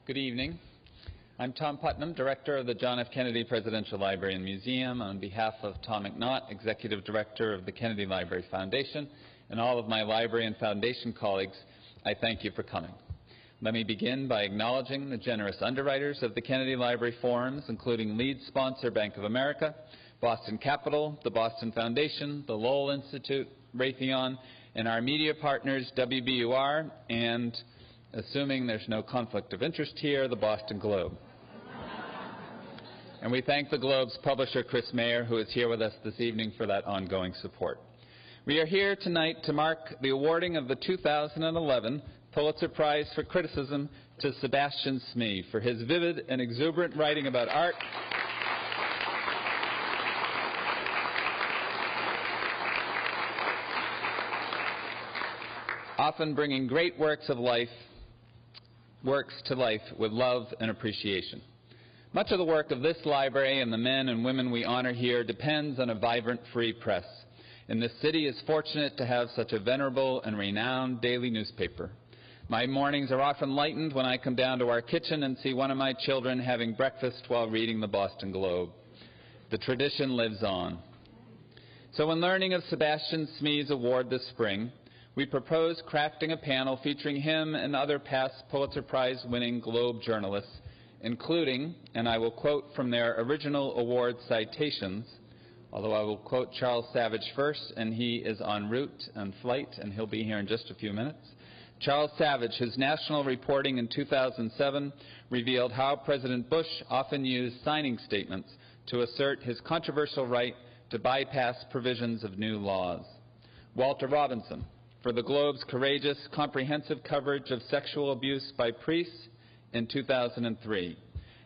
Good evening. I'm Tom Putnam, Director of the John F. Kennedy Presidential Library and Museum. On behalf of Tom McNaught, Executive Director of the Kennedy Library Foundation, and all of my library and foundation colleagues, I thank you for coming. Let me begin by acknowledging the generous underwriters of the Kennedy Library Forums, including lead sponsor Bank of America, Boston Capital, the Boston Foundation, the Lowell Institute, Raytheon, and our media partners WBUR, and assuming there's no conflict of interest here, the Boston Globe. And we thank the Globe's publisher, Chris Mayer, who is here with us this evening for that ongoing support. We are here tonight to mark the awarding of the 2011 Pulitzer Prize for Criticism to Sebastian Smee for his vivid and exuberant writing about art, often bringing great works to life with love and appreciation. Much of the work of this library and the men and women we honor here depends on a vibrant free press, and this city is fortunate to have such a venerable and renowned daily newspaper. My mornings are often lightened when I come down to our kitchen and see one of my children having breakfast while reading the Boston Globe. The tradition lives on. So in learning of Sebastian Smee's award this spring, we propose crafting a panel featuring him and other past Pulitzer Prize-winning Globe journalists, including, and I will quote from their original award citations, although I will quote Charles Savage first, and he is en route and flight, and he'll be here in just a few minutes. Charles Savage, whose national reporting in 2007 revealed how President Bush often used signing statements to assert his controversial right to bypass provisions of new laws. Walter Robinson, for the Globe's courageous, comprehensive coverage of sexual abuse by priests in 2003,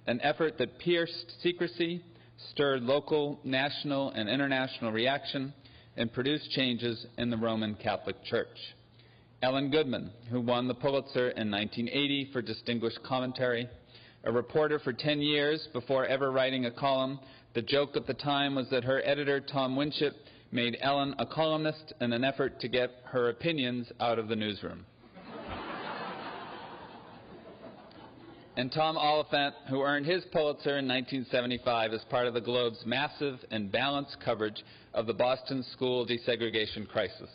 an effort that pierced secrecy, stirred local, national, and international reaction, and produced changes in the Roman Catholic Church. Ellen Goodman, who won the Pulitzer in 1980 for distinguished commentary, a reporter for 10 years before ever writing a column. The joke at the time was that her editor, Tom Winship, made Ellen a columnist in an effort to get her opinions out of the newsroom. And Tom Oliphant, who earned his Pulitzer in 1975 as part of the Globe's massive and balanced coverage of the Boston school desegregation crisis.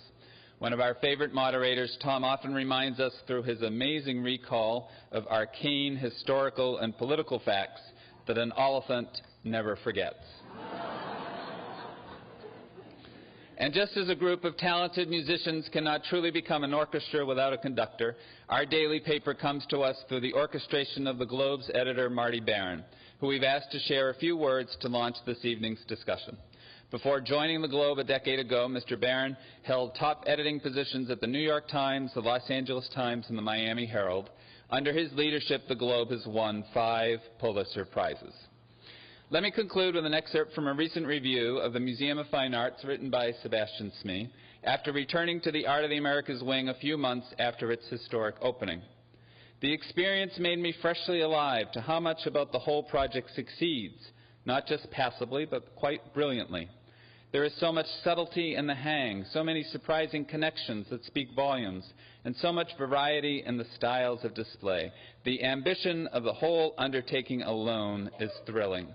One of our favorite moderators, Tom often reminds us through his amazing recall of arcane historical and political facts that an Oliphant never forgets. And just as a group of talented musicians cannot truly become an orchestra without a conductor, our daily paper comes to us through the orchestration of the Globe's editor, Marty Barron, who we've asked to share a few words to launch this evening's discussion. Before joining the Globe a decade ago, Mr. Barron held top editing positions at the New York Times, the Los Angeles Times, and the Miami Herald. Under his leadership, the Globe has won 5 Pulitzer Prizes. Let me conclude with an excerpt from a recent review of the Museum of Fine Arts written by Sebastian Smee after returning to the Art of the Americas wing a few months after its historic opening. The experience made me freshly alive to how much about the whole project succeeds, not just passably, but quite brilliantly. There is so much subtlety in the hang, so many surprising connections that speak volumes, and so much variety in the styles of display. The ambition of the whole undertaking alone is thrilling.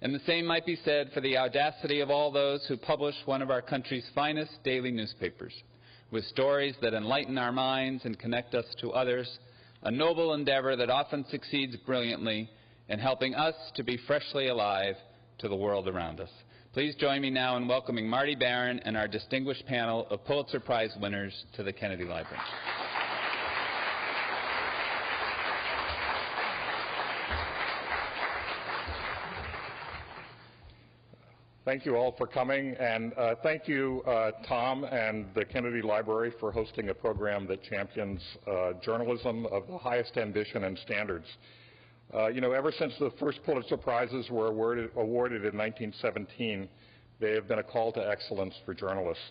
And the same might be said for the audacity of all those who publish one of our country's finest daily newspapers, with stories that enlighten our minds and connect us to others, a noble endeavor that often succeeds brilliantly in helping us to be freshly alive to the world around us. Please join me now in welcoming Marty Barron and our distinguished panel of Pulitzer Prize winners to the Kennedy Library. Thank you all for coming, and thank you, Tom and the Kennedy Library, for hosting a program that champions journalism of the highest ambition and standards. Ever since the first Pulitzer Prizes were awarded in 1917, they have been a call to excellence for journalists.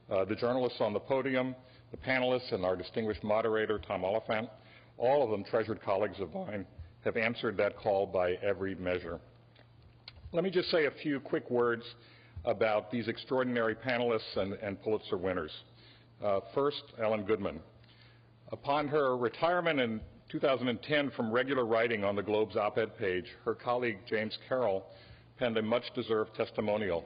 The journalists on the podium, the panelists, and our distinguished moderator, Tom Oliphant, all of them treasured colleagues of mine, have answered that call by every measure. Let me just say a few quick words about these extraordinary panelists and Pulitzer winners. First, Ellen Goodman. Upon her retirement in 2010, from regular writing on the Globe's op-ed page, her colleague James Carroll penned a much-deserved testimonial.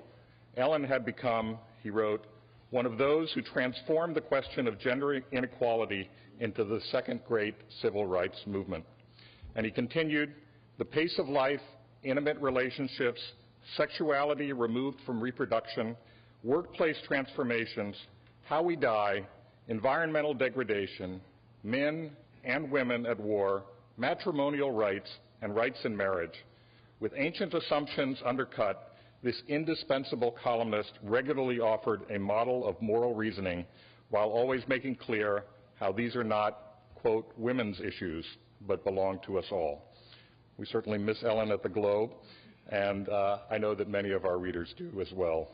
Ellen had become, he wrote, one of those who transformed the question of gender inequality into the second great civil rights movement. And he continued, the pace of life, intimate relationships, sexuality removed from reproduction, workplace transformations, how we die, environmental degradation, men and women at war, matrimonial rights, and rights in marriage. With ancient assumptions undercut, this indispensable columnist regularly offered a model of moral reasoning while always making clear how these are not, quote, women's issues, but belong to us all. We certainly miss Ellen at the Globe, and I know that many of our readers do as well.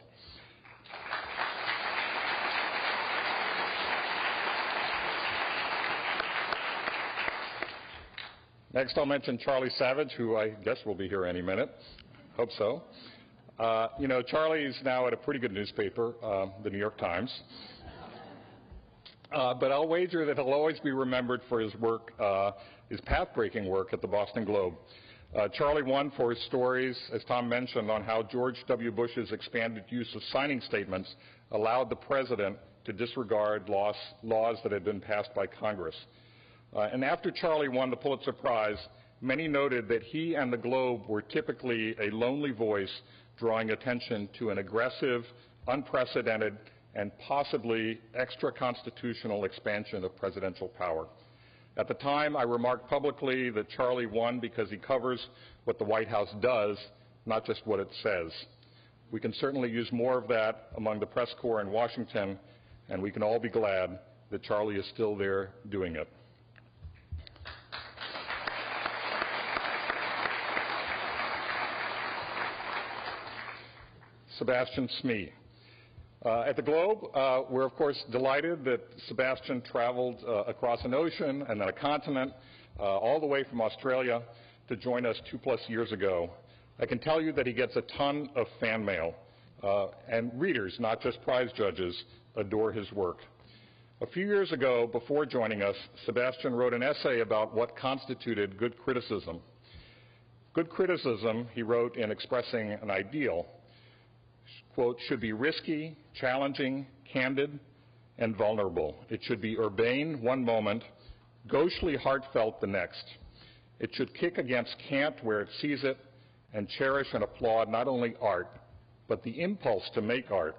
Next, I'll mention Charlie Savage, who I guess will be here any minute. Hope so. You know, Charlie's now at a pretty good newspaper, the New York Times. But I'll wager that he'll always be remembered for his work, his path-breaking work at the Boston Globe. Charlie won for his stories, as Tom mentioned, on how George W. Bush's expanded use of signing statements allowed the president to disregard laws that had been passed by Congress. And after Charlie won the Pulitzer Prize, many noted that he and the Globe were typically a lonely voice drawing attention to an aggressive, unprecedented, and possibly extra-constitutional expansion of presidential power. At the time, I remarked publicly that Charlie won because he covers what the White House does, not just what it says. We can certainly use more of that among the press corps in Washington, and we can all be glad that Charlie is still there doing it. Sebastian Smee. At the Globe, we're of course delighted that Sebastian traveled across an ocean and then a continent, all the way from Australia to join us 2+ years ago. I can tell you that he gets a ton of fan mail, and readers, not just prize judges, adore his work. A few years ago, before joining us, Sebastian wrote an essay about what constituted good criticism. Good criticism, he wrote in expressing an ideal, quote, should be risky, challenging, candid, and vulnerable. It should be urbane one moment, gauchely heartfelt the next. It should kick against cant where it sees it and cherish and applaud not only art, but the impulse to make art.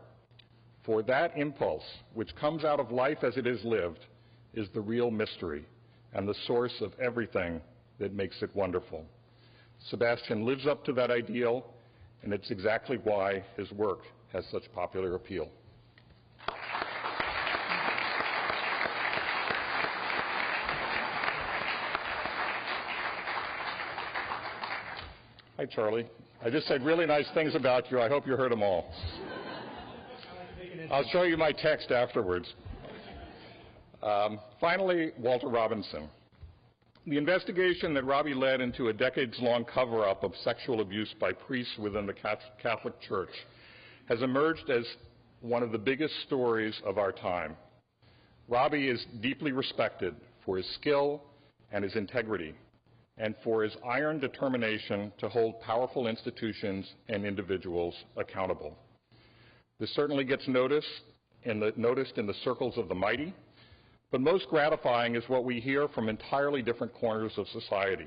For that impulse, which comes out of life as it is lived, is the real mystery and the source of everything that makes it wonderful. Sebastian lives up to that ideal, and it's exactly why his work has such popular appeal. Hi, Charlie. I just said really nice things about you. I hope you heard them all. I'll show you my text afterwards. Finally, Walter Robinson. The investigation that Robbie led into a decades-long cover-up of sexual abuse by priests within the Catholic Church has emerged as one of the biggest stories of our time. Robbie is deeply respected for his skill and his integrity, and for his iron determination to hold powerful institutions and individuals accountable. This certainly gets noticed in the circles of the mighty, but most gratifying is what we hear from entirely different corners of society.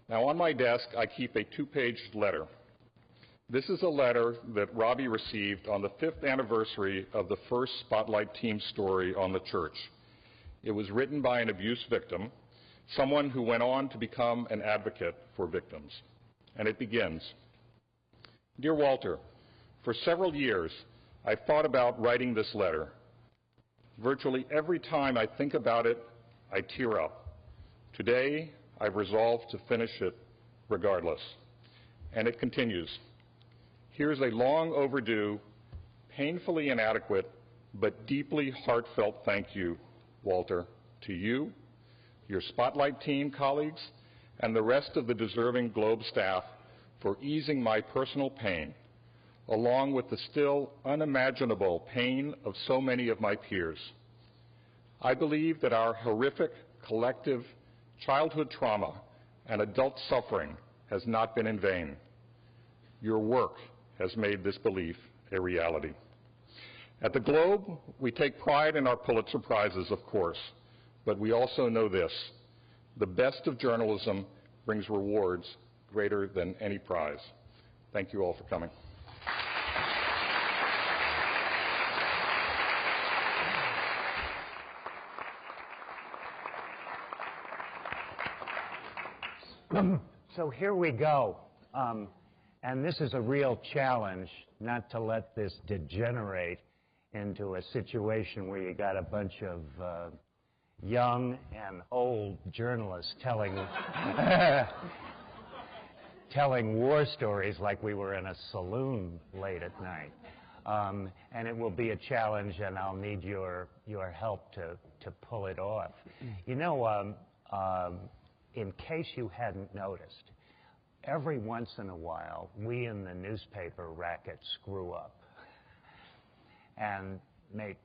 Now, on my desk, I keep a 2-page letter. This is a letter that Robbie received on the 5th anniversary of the first Spotlight Team story on the church. It was written by an abuse victim, someone who went on to become an advocate for victims. And it begins, Dear Walter, for several years, I've thought about writing this letter. Virtually every time I think about it, I tear up. Today, I've resolved to finish it regardless. And it continues. Here's a long overdue, painfully inadequate, but deeply heartfelt thank you, Walter, to you, your Spotlight Team colleagues, and the rest of the deserving Globe staff for easing my personal pain, along with the still unimaginable pain of so many of my peers. I believe that our horrific, collective, Childhood trauma and adult suffering has not been in vain. Your work has made this belief a reality. At the Globe, we take pride in our Pulitzer Prizes, of course, but we also know this: the best of journalism brings rewards greater than any prize. Thank you all for coming. So here we go. And this is a real challenge, not to let this degenerate into a situation where you got a bunch of young and old journalists telling telling war stories like we were in a saloon late at night. And it will be a challenge, and I'll need your help to pull it off. You know, in case you hadn't noticed, every once in a while, we in the newspaper racket screw up and make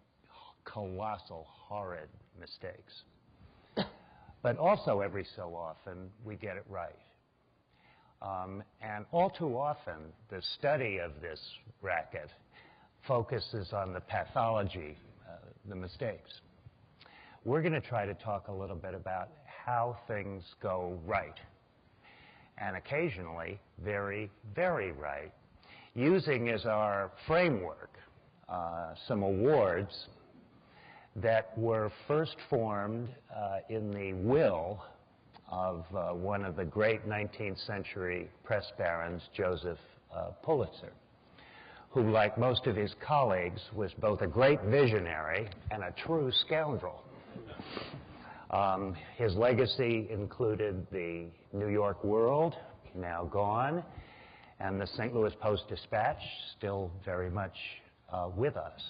colossal, horrid mistakes. But also, every so often, we get it right. And all too often, the study of this racket focuses on the pathology, the mistakes. We're going to try to talk a little bit about how things go right, and occasionally very, very right, using as our framework some awards that were first formed in the will of one of the great 19th century press barons, Joseph Pulitzer, who, like most of his colleagues, was both a great visionary and a true scoundrel. His legacy included the New York World, now gone, and the St. Louis Post-Dispatch, still very much with us.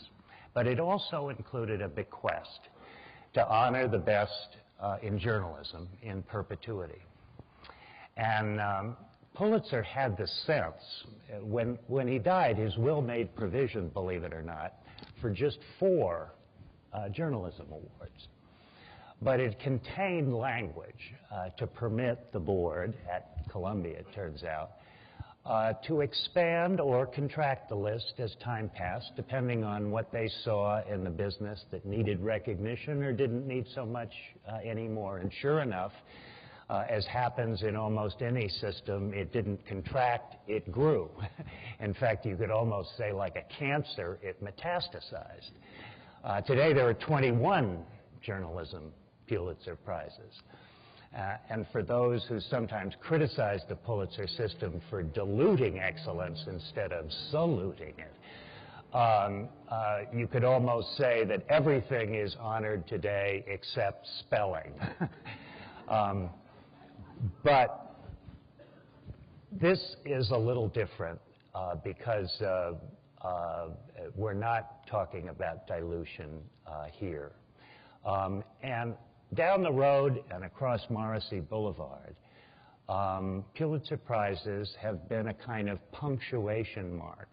But it also included a bequest to honor the best in journalism in perpetuity. And Pulitzer had the sense, when he died, his will made provision, believe it or not, for just 4 journalism awards. But it contained language to permit the board, at Columbia it turns out, to expand or contract the list as time passed, depending on what they saw in the business that needed recognition or didn't need so much anymore. And sure enough, as happens in almost any system, it didn't contract, it grew. In fact, you could almost say, like a cancer, it metastasized. Today there are 21 journalism Pulitzer Prizes. And for those who sometimes criticize the Pulitzer system for diluting excellence instead of saluting it, you could almost say that everything is honored today except spelling. But this is a little different because we're not talking about dilution here. And down the road and across Morrissey Boulevard, Pulitzer Prizes have been a kind of punctuation mark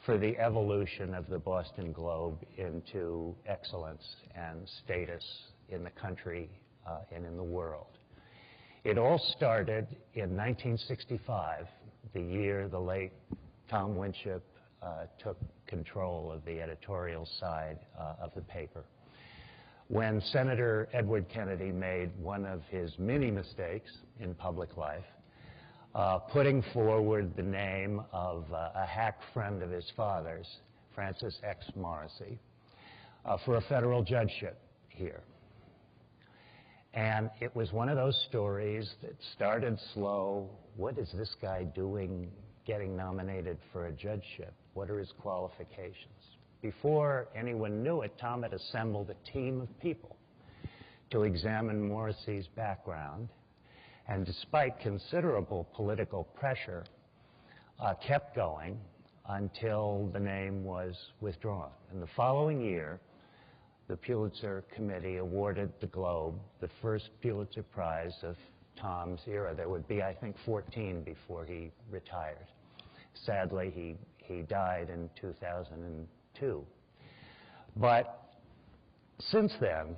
for the evolution of the Boston Globe into excellence and status in the country and in the world. It all started in 1965, the year the late Tom Winship took control of the editorial side of the paper, when Senator Edward Kennedy made one of his many mistakes in public life, putting forward the name of a hack friend of his father's, Francis X. Morrissey, for a federal judgeship here. And it was one of those stories that started slow. What is this guy doing getting nominated for a judgeship? What are his qualifications? Before anyone knew it, Tom had assembled a team of people to examine Morrissey's background, and despite considerable political pressure, kept going until the name was withdrawn. And the following year, the Pulitzer Committee awarded the Globe the first Pulitzer Prize of Tom's era. There would be, I think, 14 before he retired. Sadly, he died in 2002. But since then,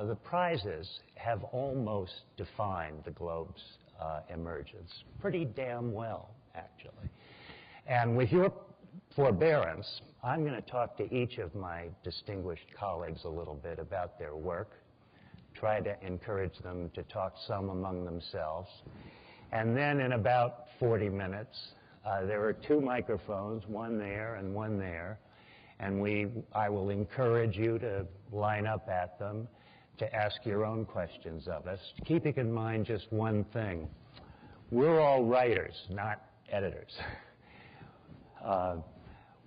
the prizes have almost defined the Globe's emergence pretty damn well, actually. And with your forbearance, I'm going to talk to each of my distinguished colleagues a little bit about their work, try to encourage them to talk some among themselves. And then in about 40 minutes, there are 2 microphones, one there and one there, and I will encourage you to line up at them to ask your own questions of us, keeping in mind just one thing. We're all writers, not editors.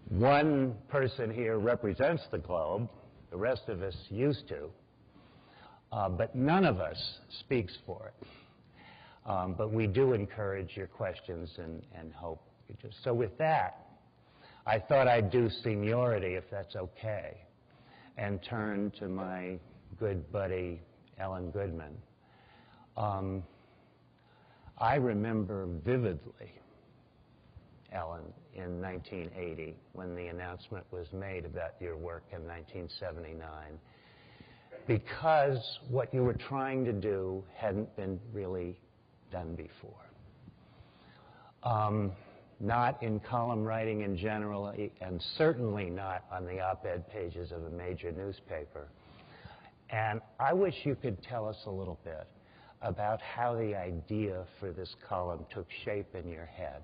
One person here represents the Globe, the rest of us used to, but none of us speaks for it. But we do encourage your questions and hope. So with that, I thought I'd do seniority, if that's okay, and turn to my good buddy, Ellen Goodman. I remember vividly, Ellen, in 1980, when the announcement was made about your work in 1979, because what you were trying to do hadn't been really done before. Not in column writing in general, and certainly not on the op-ed pages of a major newspaper. And I wish you could tell us a little bit about how the idea for this column took shape in your head,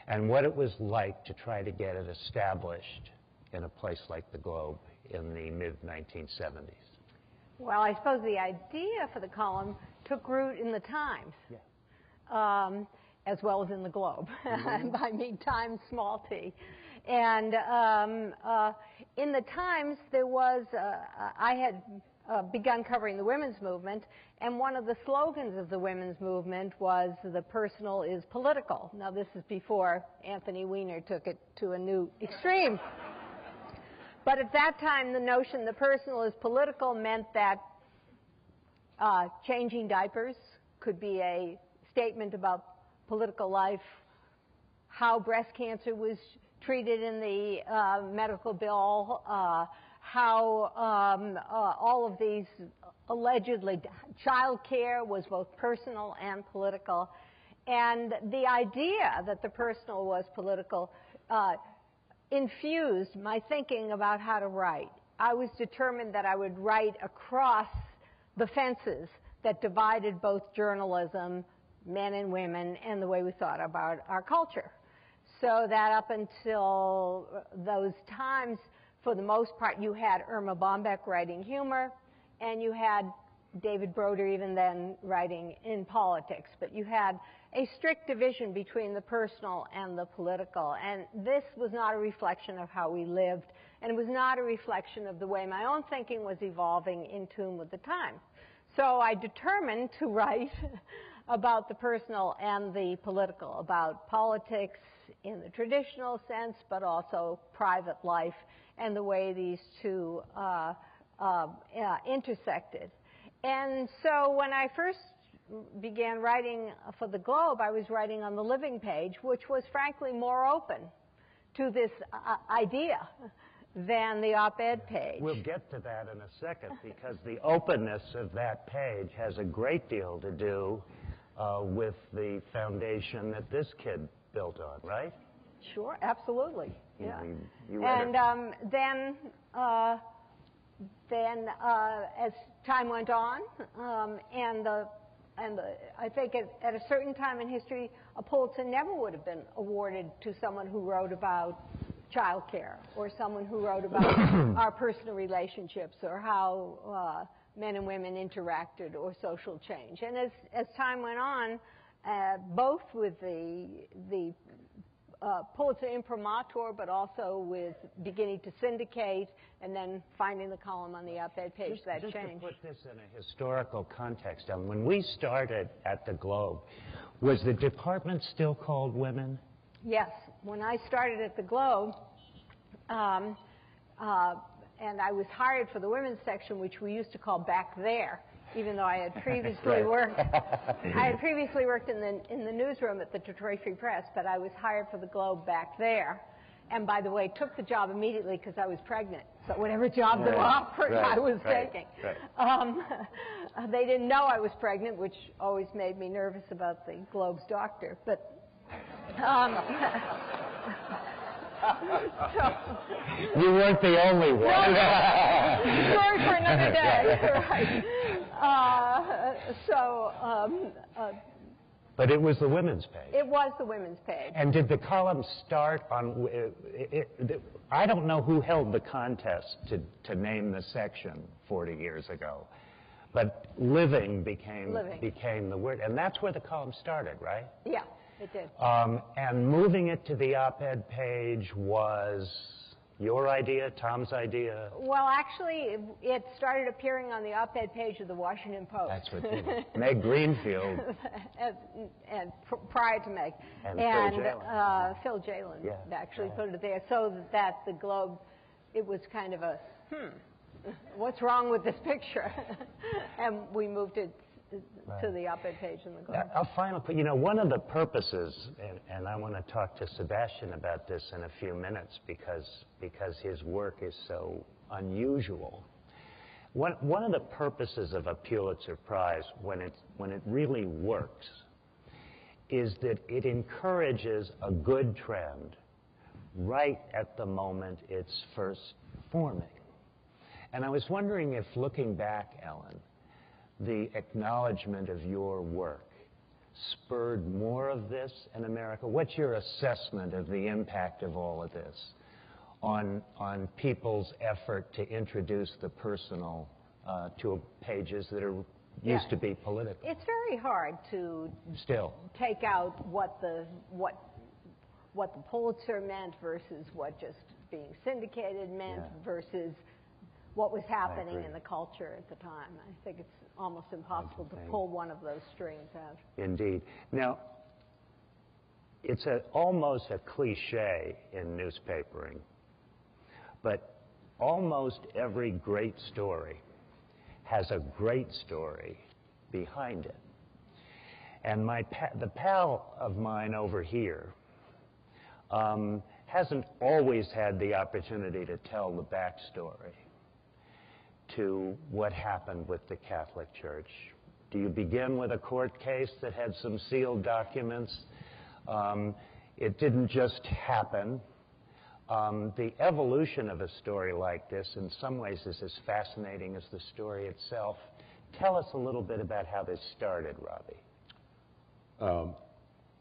and what it was like to try to get it established in a place like the Globe in the mid-1970s. Well, I suppose the idea for the column took root in the Times, as well as in the Globe. I mean Times, small t. And in the Times, there was, I had begun covering the women's movement, and one of the slogans of the women's movement was, "The personal is political." Now, this is before Anthony Weiner took it to a new extreme. But at that time, the notion the personal is political meant that changing diapers could be a statement about political life, how breast cancer was treated in the medical bill, how all of these allegedly child care was both personal and political. And the idea that the personal was political infused my thinking about how to write. I was determined that I would write across the fences that divided both journalism, men and women, and the way we thought about our culture. So that up until those times, for the most part, you had Irma Bombeck writing humor, and you had David Broder even then writing in politics. But you had a strict division between the personal and the political. And this was not a reflection of how we lived, and it was not a reflection of the way my own thinking was evolving in tune with the time. So I determined to write about the personal and the political, about politics in the traditional sense, but also private life and the way these two intersected. And so when I first began writing for the Globe, I was writing on the living page, which was frankly more open to this idea than the op-ed page. We'll get to that in a second, because the openness of that page has a great deal to do with the foundation that this kid built on, right? Sure, absolutely. Yeah. And then as time went on, I think at a certain time in history, a Pulitzer never would have been awarded to someone who wrote about child care, or someone who wrote about our personal relationships, or how men and women interacted, or social change. And as time went on, both with the Pulitzer imprimatur, but also with beginning to syndicate, and then finding the column on the op-ed page, that changed. Just to put this in a historical context, when we started at the Globe, was the department still called Women? Yes. When I started at the Globe, and I was hired for the women's section, which we used to call Back There, even though I had previously worked. I had previously worked in the newsroom at the Detroit Free Press, but I was hired for the Globe Back There. and by the way, took the job immediately because I was pregnant. So whatever job they offered, I was taking. They didn't know I was pregnant, which always made me nervous about the Globe's doctor. But you weren't the only one. No. Story for another day. Right. But it was the women's page. It was the women's page. And did the column start on? I don't know who held the contest to name the section 40 years ago, but living became the word, and that's where the column started, right? Yeah, it did. And moving it to the op-ed page was your idea, Tom's idea? Well, actually, it started appearing on the op-ed page of the Washington Post. That's what did it. Meg Greenfield. and prior to Meg. And Phil Jalen actually put it there so that the Globe, it was kind of a, what's wrong with this picture? And we moved it to the op-ed page in the Globe. A final, one of the purposes, and I want to talk to Sebastian about this in a few minutes because his work is so unusual. One of the purposes of a Pulitzer Prize, when it really works, is that it encourages a good trend right at the moment it's first forming. And I was wondering if, looking back, Ellen, the acknowledgement of your work spurred more of this in America? What's your assessment of the impact of all of this on people's effort to introduce the personal to pages that are used to be political? It's very hard to take out what the Pulitzer meant versus what just being syndicated meant versus what was happening in the culture at the time. I think it's almost impossible to pull one of those strings out. Indeed. Now, it's almost a cliche in newspapering, but almost every great story has a great story behind it. And the pal of mine over here hasn't always had the opportunity to tell the backstory to what happened with the Catholic Church. Do you begin with a court case that had some sealed documents? It didn't just happen. The evolution of a story like this in some ways is as fascinating as the story itself. Tell us a little bit about how this started, Robbie.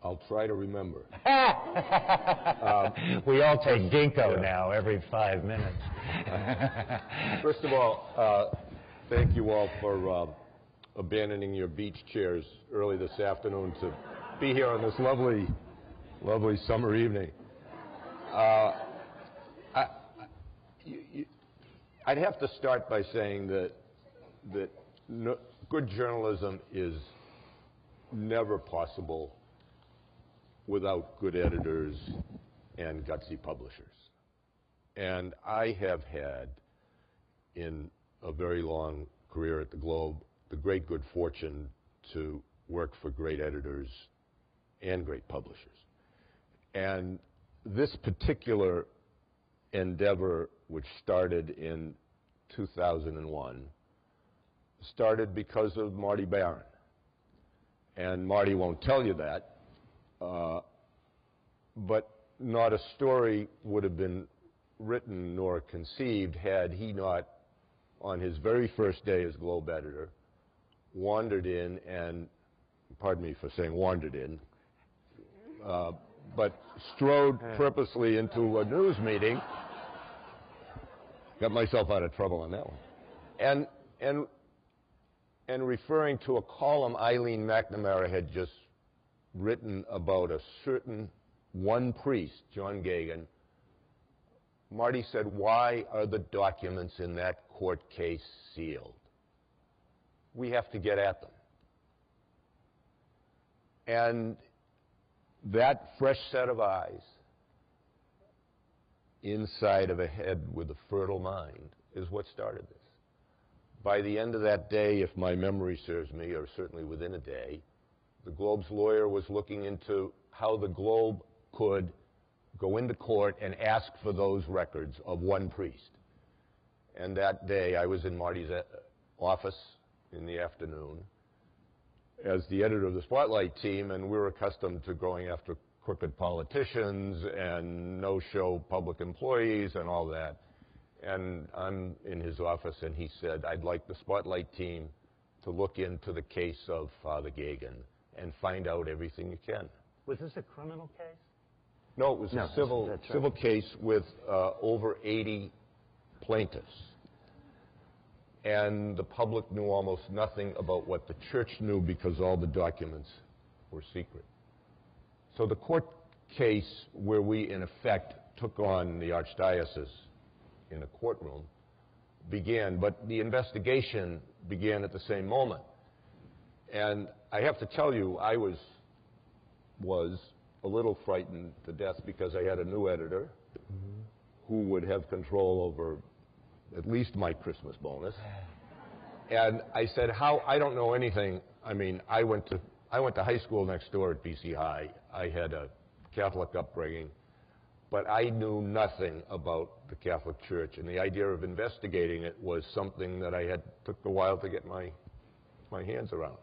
I'll try to remember. We all take ginkgo now every 5 minutes. First of all, thank you all for abandoning your beach chairs early this afternoon to be here on this lovely, lovely summer evening. I'd have to start by saying that good journalism is never possible without good editors and gutsy publishers. And I have had, in a very long career at the Globe, the great good fortune to work for great editors and great publishers. And this particular endeavor, which started in 2001, started because of Marty Barron. And Marty won't tell you that, but not a story would have been written nor conceived had he not, on his very first day as Globe editor, wandered in and, pardon me for saying wandered in, but strode purposely into a news meeting. Got myself out of trouble on that one. And referring to a column Eileen McNamara had just written about a certain one priest, John Gagan, Marty said, "Why are the documents in that court case sealed? We have to get at them." And that fresh set of eyes inside of a head with a fertile mind is what started this. By the end of that day, if my memory serves me, or certainly within a day, the Globe's lawyer was looking into how the Globe could go into court and ask for those records of one priest. And that day, I was in Marty's office in the afternoon as the editor of the Spotlight team, and we're accustomed to going after crooked politicians and no-show public employees and all that. And I'm in his office, and he said, I'd like the Spotlight team to look into the case of Father Gagan and find out everything you can. Was this a criminal case? No, it was a civil case with over 80 plaintiffs. And the public knew almost nothing about what the church knew because all the documents were secret. So the court case where we, in effect, took on the archdiocese in a courtroom began, but the investigation began at the same moment. And I have to tell you, I was a little frightened to death because I had a new editor who would have control over at least my Christmas bonus. And I said, I don't know anything. I mean, I went to high school next door at BC High. I had a Catholic upbringing, but I knew nothing about the Catholic Church, and the idea of investigating it was something that took a while to get my hands around.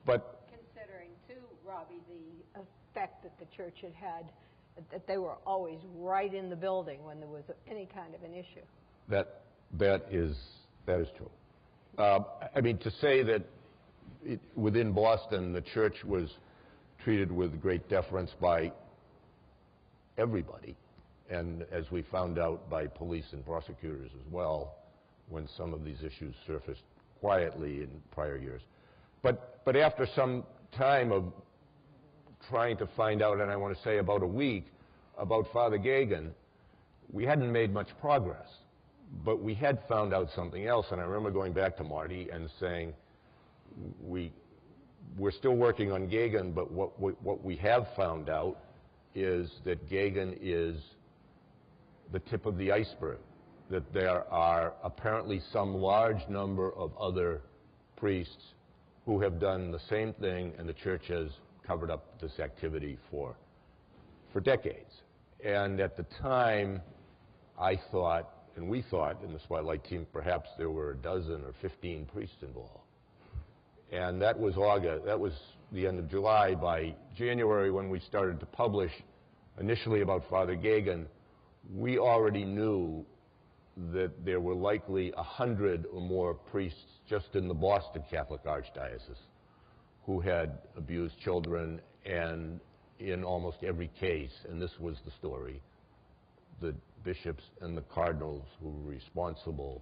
But considering too, Robbie, the effect that the church had, that they were always right in the building when there was any kind of an issue. That is true. I mean, to say that within Boston, the church was treated with great deference by everybody, and as we found out, by police and prosecutors as well, when some of these issues surfaced quietly in prior years. But after some time of trying to find out, and I want to say about a week, about Father Gagan, we hadn't made much progress. But we had found out something else, and I remember going back to Marty and saying, we're still working on Gagan, but what we have found out is that Gagan is the tip of the iceberg, that there are apparently some large number of other priests who have done the same thing, and the church has covered up this activity for decades. And at the time, I thought, and we thought in the Spotlight team, perhaps there were a dozen or 15 priests involved. And that was August, that was the end of July. By January, when we started to publish initially about Father Gagan, we already knew that there were likely 100 or more priests just in the Boston Catholic Archdiocese who had abused children, and in almost every case, and this was the story, the bishops and the cardinals who were responsible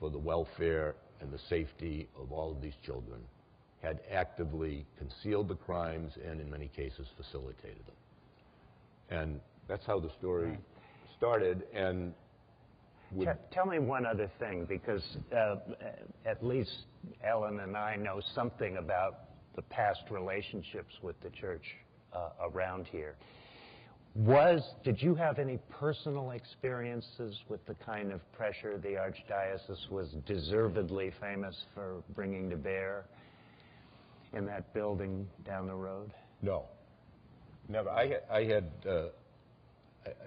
for the welfare and the safety of all of these children had actively concealed the crimes and in many cases facilitated them. And that's how the story started. And tell me one other thing, because at least Ellen and I know something about the past relationships with the church around here. Did you have any personal experiences with the kind of pressure the Archdiocese was deservedly famous for bringing to bear in that building down the road? No, never. I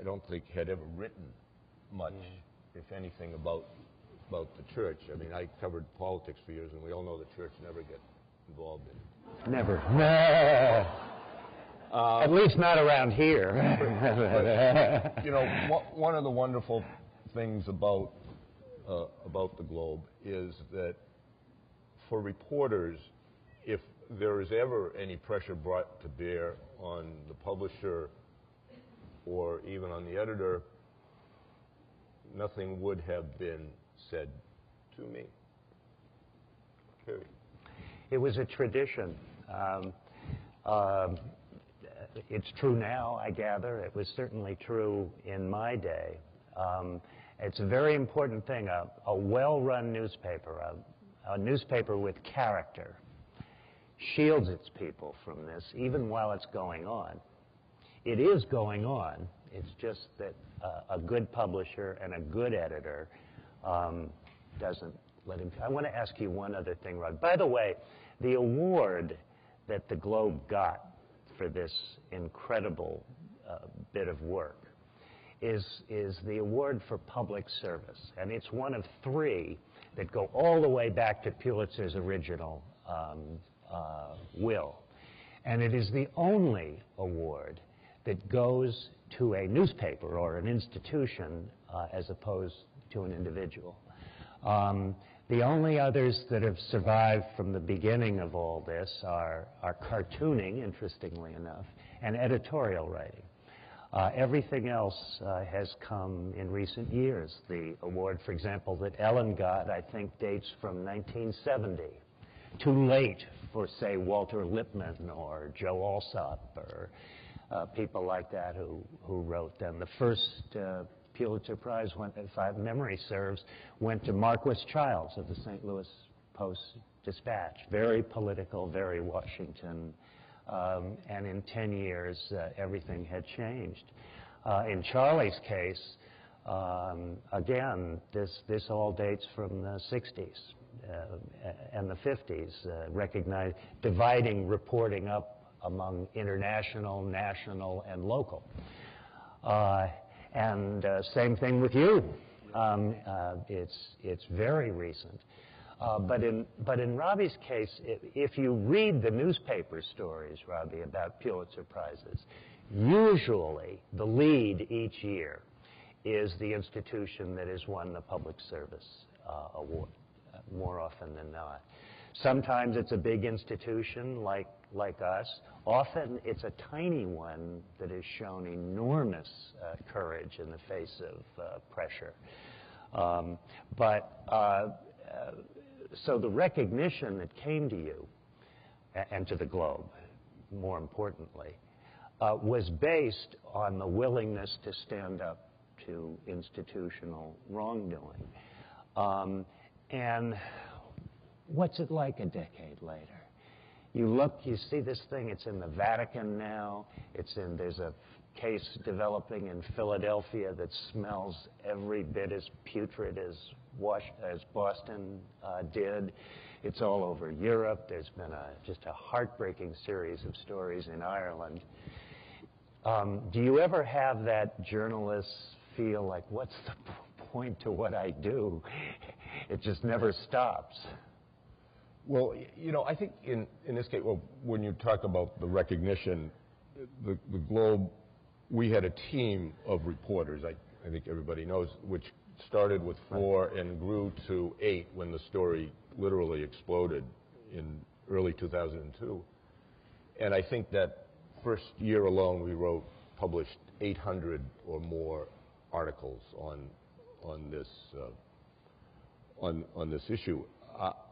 don't think had ever written much, if anything, about the church. I mean, I covered politics for years, and we all know the church never gets involved in it. Never. No. At least not around here. But, you know, one of the wonderful things about the Globe is that for reporters, if there is ever any pressure brought to bear on the publisher or even on the editor, nothing would have been said to me. Period. It was a tradition. It's true now, I gather. It was certainly true in my day. It's a very important thing. A well-run newspaper, a newspaper with character, shields its people from this, even while it's going on. It is going on. It's just that a good publisher and a good editor doesn't let him. I want to ask you one other thing, Rod. By the way, the award that the Globe got for this incredible bit of work is the award for public service. And it's one of three that go all the way back to Pulitzer's original will. And it is the only award that goes to a newspaper or an institution as opposed to an individual. The only others that have survived from the beginning of all this are cartooning, interestingly enough, and editorial writing. Everything else has come in recent years. The award, for example, that Ellen got, I think, dates from 1970. Too late for, say, Walter Lippmann or Joe Alsop or people like that who wrote them. The first Pulitzer Prize, if memory serves, went to Marquis Childs of the St. Louis Post-Dispatch. Very political, very Washington. And in 10 years, everything had changed. In Charlie's case, again, this all dates from the 60s and the 50s, dividing reporting up among international, national, and local. And same thing with you. It's very recent. But in Robbie's case, if you read the newspaper stories, Robbie, about Pulitzer Prizes, usually the lead each year is the institution that has won the public service award, more often than not. Sometimes it's a big institution like us. Often it's a tiny one that has shown enormous courage in the face of pressure. So the recognition that came to you, and to the Globe, more importantly, was based on the willingness to stand up to institutional wrongdoing. And what's it like a decade later? You look, you see this thing, it's in the Vatican now, there's a case developing in Philadelphia that smells every bit as putrid as Boston did. It's all over Europe. There's been just a heartbreaking series of stories in Ireland. Do you ever have that journalists feel like, what's the point to what I do? It just never stops. Well, you know, I think in this case, well, when you talk about the recognition, the Globe, we had a team of reporters, I think everybody knows, which started with 4 and grew to 8 when the story literally exploded in early 2002. And I think that first year alone we published 800 or more articles on this issue.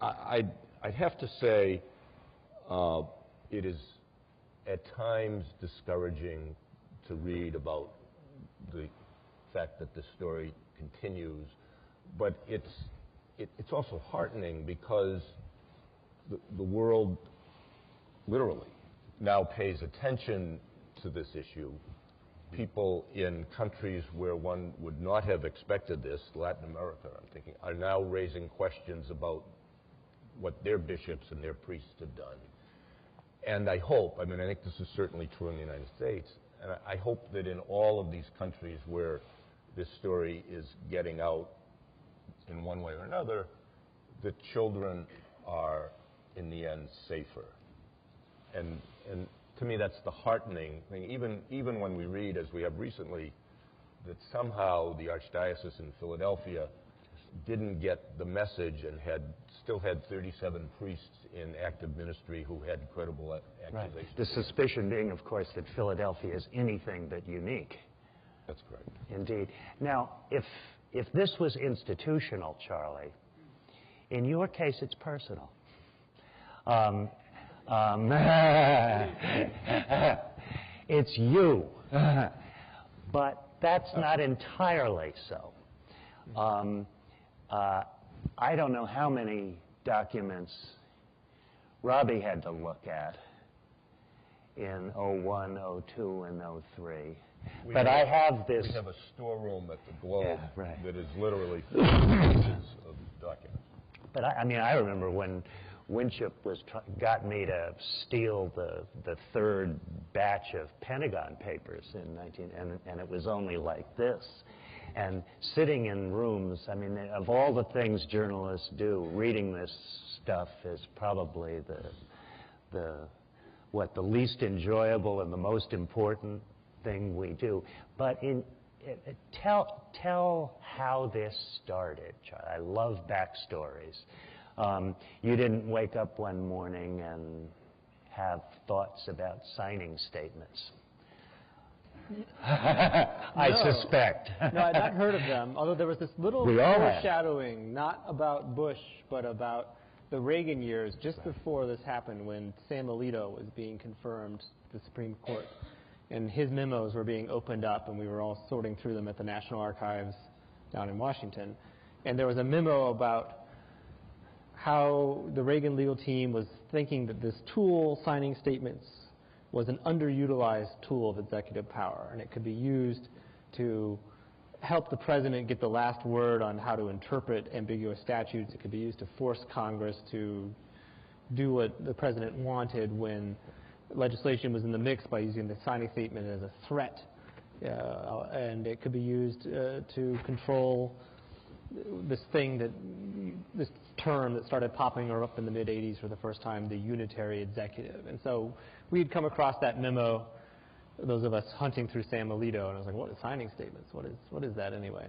I'd have to say it is at times discouraging to read about the fact that this story continues, but it's also heartening because the world literally now pays attention to this issue. People in countries where one would not have expected this, Latin America, I'm thinking, are now raising questions about what their bishops and their priests have done. And I hope, I think this is certainly true in the United States, and I hope that in all of these countries where this story is getting out in one way or another, the children are, in the end, safer. And to me, that's the heartening thing. Even when we read, as we have recently, that somehow the Archdiocese in Philadelphia didn't get the message and still had 37 priests in active ministry who had credible accusations. Right. The suspicion being, of course, that Philadelphia is anything but unique. That's correct. Indeed. Now, if this was institutional, Charlie, in your case, it's personal. It's you. But that's not entirely so. I don't know how many documents Robbie had to look at in 01, 02, and 03. But I have this. We have a storeroom at the Globe that is literally pages of documents. But I remember when Winship got me to steal the third batch of Pentagon papers and it was only like this. And sitting in rooms, I mean, of all the things journalists do, reading this stuff is probably the least enjoyable and the most important thing we do. But tell how this started, Charlie. I love backstories. You didn't wake up one morning and have thoughts about signing statements. I suspect. No, I'd not heard of them, although there was this little foreshadowing, not about Bush, but about the Reagan years, just before this happened, when Sam Alito was being confirmed to the Supreme Court. And his memos were being opened up, and we were all sorting through them at the National Archives down in Washington. And there was a memo about how the Reagan legal team was thinking that this tool, signing statements, was an underutilized tool of executive power, and it could be used to help the president get the last word on how to interpret ambiguous statutes. It could be used to force Congress to do what the president wanted when legislation was in the mix by using the signing statement as a threat. And it could be used to control this term that started popping up in the mid-'80s for the first time, the unitary executive. And so we had come across that memo, those of us hunting through Sam Alito, and I was like, what is signing statements? What is that anyway?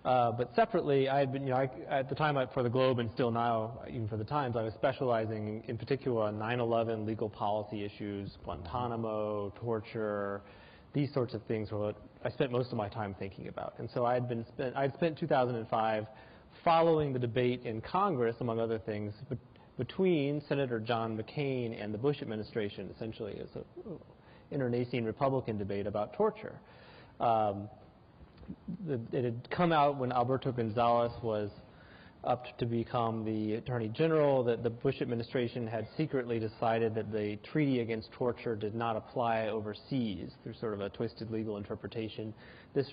But separately, I had been, at the time for the Globe, and still now, even for the Times, I was specializing in particular on 9/11 legal policy issues, Guantanamo, torture, these sorts of things were what I spent most of my time thinking about. And so I'd spent 2005 following the debate in Congress, among other things, between Senator John McCain and the Bush administration, essentially as an internecine Republican debate about torture. It had come out when Alberto Gonzales was up to become the Attorney General that the Bush administration had secretly decided that the treaty against torture did not apply overseas through sort of a twisted legal interpretation. This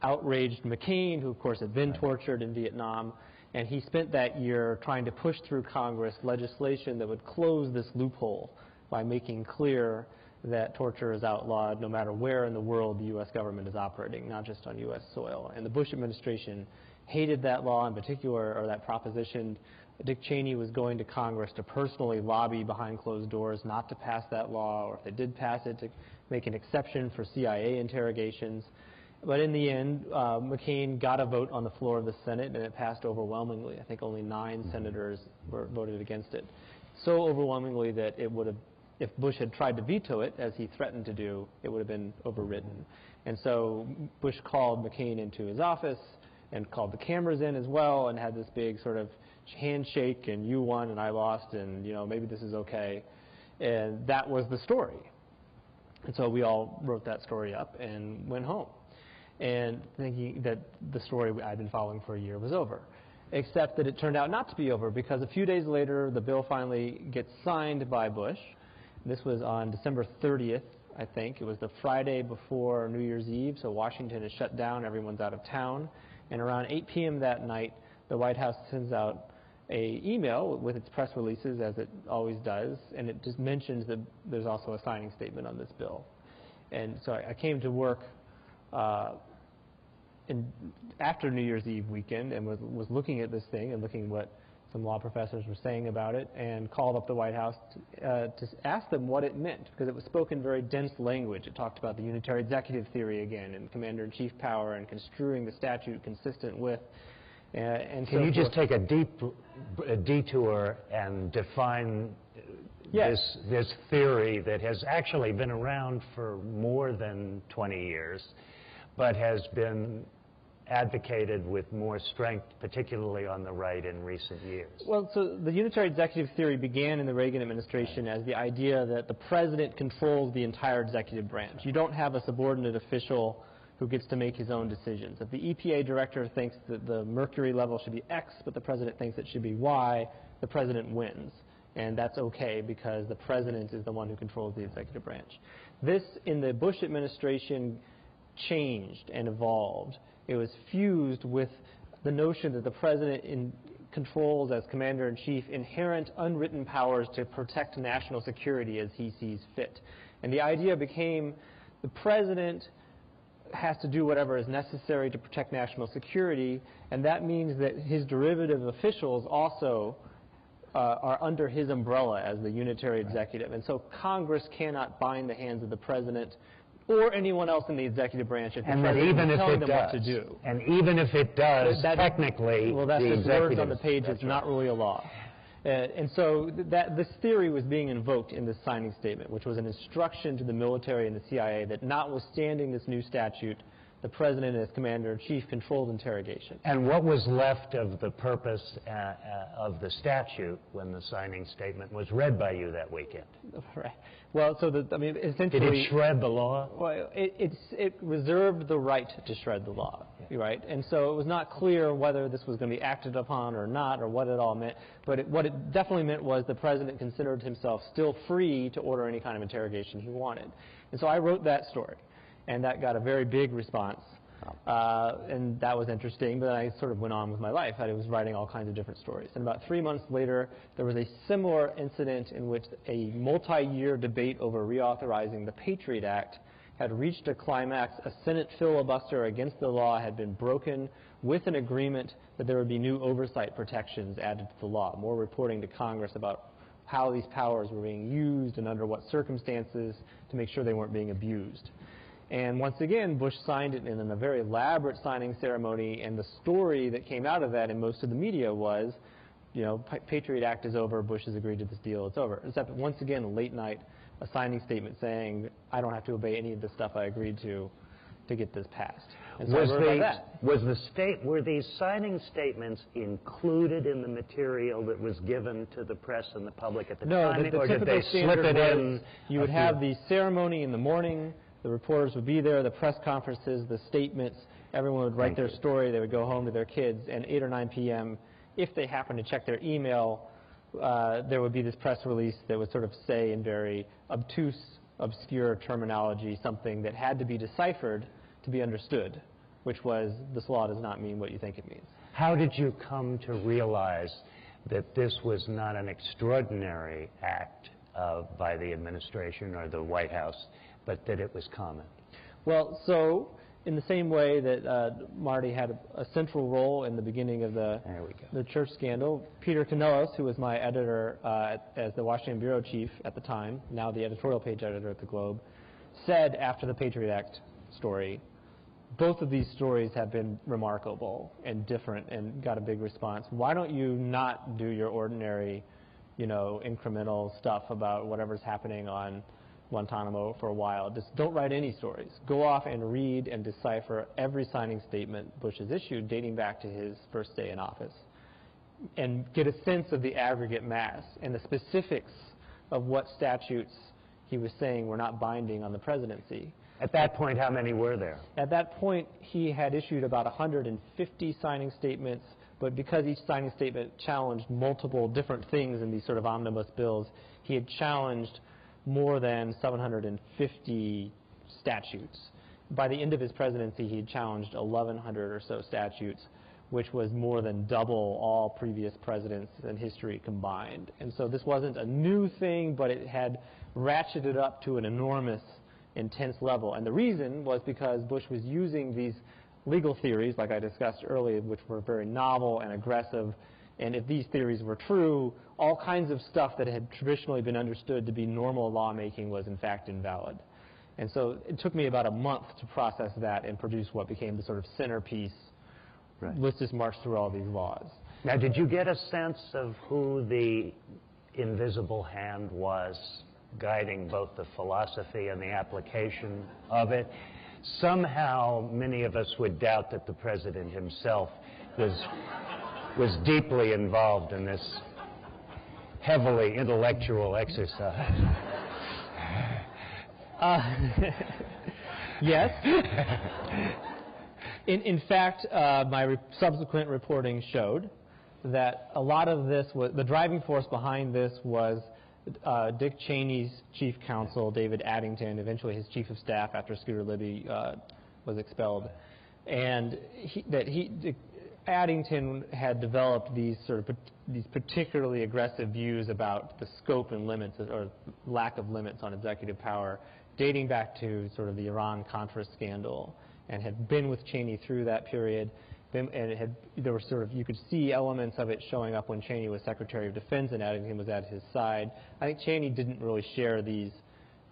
outraged McCain, who of course had been tortured in Vietnam, and he spent that year trying to push through Congress legislation that would close this loophole by making clear that torture is outlawed no matter where in the world the U.S. government is operating, not just on U.S. soil. And the Bush administration hated that law in particular, or that proposition. Dick Cheney was going to Congress to personally lobby behind closed doors not to pass that law, or if they did pass it, to make an exception for CIA interrogations. But in the end, McCain got a vote on the floor of the Senate, and it passed overwhelmingly. I think only 9 senators voted against it. So overwhelmingly that it would have, if Bush had tried to veto it, as he threatened to do, it would have been overridden. And so Bush called McCain into his office and called the cameras in as well, and had this big sort of handshake, and you won and I lost, and maybe this is okay. And that was the story. And so we all wrote that story up and went home, and thinking that the story I'd been following for a year was over. Except that it turned out not to be over, because a few days later the bill finally gets signed by Bush. This was on December 30th, I think. It was the Friday before New Year's Eve, so Washington is shut down, everyone's out of town. And around 8 p.m. that night, the White House sends out an email with its press releases, as it always does, and it just mentions that there's also a signing statement on this bill. And so I came to work after New Year's Eve weekend and was looking at this thing and looking what some law professors were saying about it, and called up the White House to ask them what it meant, because it was spoken in very dense language. It talked about the unitary executive theory again, and commander-in-chief power, and construing the statute consistent with. And Can you just take a detour and define this theory that has actually been around for more than 20 years, but has been advocated with more strength, particularly on the right in recent years? Well, so the unitary executive theory began in the Reagan administration as the idea that the president controls the entire executive branch. You don't have a subordinate official who gets to make his own decisions. If the EPA director thinks that the mercury level should be X, but the president thinks it should be Y, the president wins. And that's okay, because the president is the one who controls the executive branch. This, in the Bush administration, changed and evolved. It was fused with the notion that the president controls as commander-in-chief inherent unwritten powers to protect national security as he sees fit. And the idea became the president has to do whatever is necessary to protect national security, and that means that his derivative officials also are under his umbrella as the unitary executive. And so Congress cannot bind the hands of the president or anyone else in the executive branch if the president is telling them what to do. And even if it does, technically, well, that's the just words on the page. It's not really a law. And so this theory was being invoked in this signing statement, which was an instruction to the military and the CIA that notwithstanding this new statute, the president as commander-in-chief controlled interrogation. And what was left of the purpose of the statute when the signing statement was read by you that weekend? Right. Well, so essentially, did it shred the law? Well, it reserved the right to shred the law, right? And so it was not clear whether this was going to be acted upon or not, or what it all meant. But what it definitely meant was the president considered himself still free to order any kind of interrogation he wanted. And so I wrote that story. And that got a very big response, and that was interesting, but I sort of went on with my life. I was writing all kinds of different stories. And about 3 months later, there was a similar incident in which a multi-year debate over reauthorizing the Patriot Act had reached a climax. A Senate filibuster against the law had been broken with an agreement that there would be new oversight protections added to the law, more reporting to Congress about how these powers were being used and under what circumstances to make sure they weren't being abused. And once again, Bush signed it in a very elaborate signing ceremony, and the story that came out of that in most of the media was, Patriot Act is over, Bush has agreed to this deal, it's over. Except once again, late night, a signing statement saying, I don't have to obey any of the stuff I agreed to get this passed. And so were these signing statements included in the material that was given to the press and the public at the time, or did they slip it in? You would have the ceremony in the morning. The reporters would be there, the press conferences, the statements, everyone would write their story, they would go home to their kids, and 8 or 9 p.m., if they happened to check their email, there would be this press release that would sort of say in very obtuse, obscure terminology something that had to be deciphered to be understood, which was, this law does not mean what you think it means. How did you come to realize that this was not an extraordinary act by the administration or the White House, but that it was common? Well, so in the same way that Marty had a central role in the beginning of the church scandal, Peter Canellos, who was my editor as the Washington bureau chief at the time, now the editorial page editor at the Globe, said after the Patriot Act story, both of these stories have been remarkable and different and got a big response. Why don't you not do your ordinary, incremental stuff about whatever's happening on Guantanamo for a while? Just don't write any stories. Go off and read and decipher every signing statement Bush has issued dating back to his first day in office and get a sense of the aggregate mass and the specifics of what statutes he was saying were not binding on the presidency. At that point, how many were there? At that point, he had issued about 150 signing statements, but because each signing statement challenged multiple different things in these sort of omnibus bills, he had challenged more than 750 statutes. By the end of his presidency, he had challenged 1,100 or so statutes, which was more than double all previous presidents in history combined. And so this wasn't a new thing, but it had ratcheted up to an enormous, intense level. And the reason was because Bush was using these legal theories, like I discussed earlier, which were very novel and aggressive. And if these theories were true, all kinds of stuff that had traditionally been understood to be normal lawmaking was in fact invalid. And so it took me about a month to process that and produce what became the sort of centerpiece. Right. Let's just march through all these laws. Now, did you get a sense of who the invisible hand was guiding both the philosophy and the application of it? Somehow, many of us would doubt that the president himself was deeply involved in this heavily intellectual exercise. Yes. In fact, my subsequent reporting showed that a lot of this was, the driving force behind this was Dick Cheney's chief counsel, David Addington, eventually his chief of staff after Scooter Libby was expelled. And Addington had developed these these particularly aggressive views about the scope and limits, or lack of limits on executive power, dating back to sort of the Iran-Contra scandal, and had been with Cheney through that period. There were you could see elements of it showing up when Cheney was Secretary of Defense and Addington was at his side. I think Cheney didn't really share these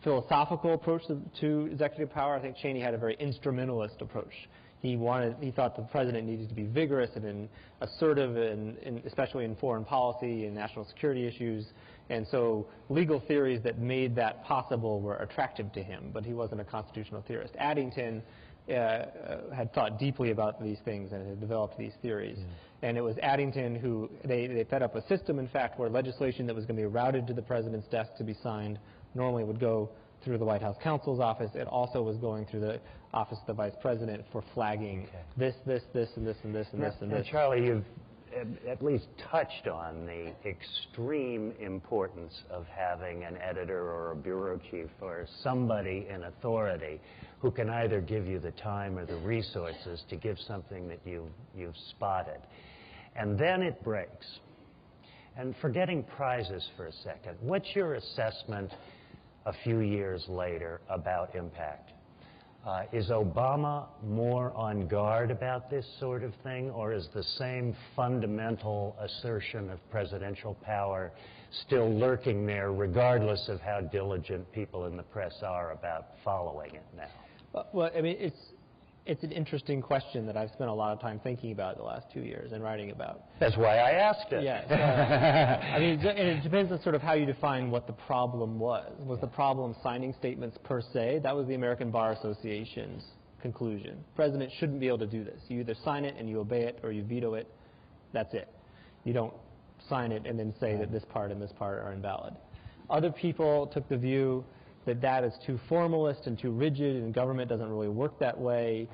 philosophical approach to executive power. I think Cheney had a very instrumentalist approach. He thought the president needed to be vigorous and assertive, and especially in foreign policy and national security issues. And so legal theories that made that possible were attractive to him, but he wasn't a constitutional theorist. Addington had thought deeply about these things and had developed these theories. And it was Addington who, they set up a system, in fact, where legislation that was going to be routed to the president's desk to be signed normally would go through the White House counsel's office. It also was going through the office of the vice president for flagging this, and this, and this, and this, and this. Charlie, you've at least touched on the extreme importance of having an editor or a bureau chief or somebody in authority who can either give you the time or the resources to give something that you've spotted. And then it breaks. And forgetting prizes for a second, what's your assessment a few years later about impact? Is Obama more on guard about this sort of thing, or is the same fundamental assertion of presidential power still lurking there, regardless of how diligent people in the press are about following it now? Well, I mean, it's an interesting question that I've spent a lot of time thinking about the last 2 years and writing about. That's why I asked it. Yes. I mean, and it depends on sort of how you define what the problem was. Was the problem signing statements per se? That was the American Bar Association's conclusion. The president shouldn't be able to do this. You either sign it and you obey it, or you veto it. That's it. You don't sign it and then say that this part and this part are invalid. Other people took the view that that is too formalist and too rigid, and government doesn't really work that way.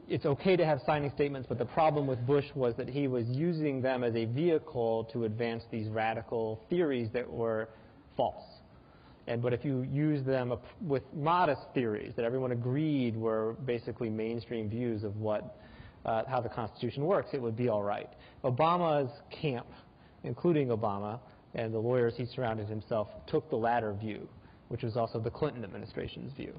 It's okay to have signing statements, but the problem with Bush was that he was using them as a vehicle to advance these radical theories that were false. But if you use them with modest theories that everyone agreed were basically mainstream views of how the Constitution works, it would be all right. Obama's camp, including Obama and the lawyers he surrounded himself, took the latter view, which was also the Clinton administration's view.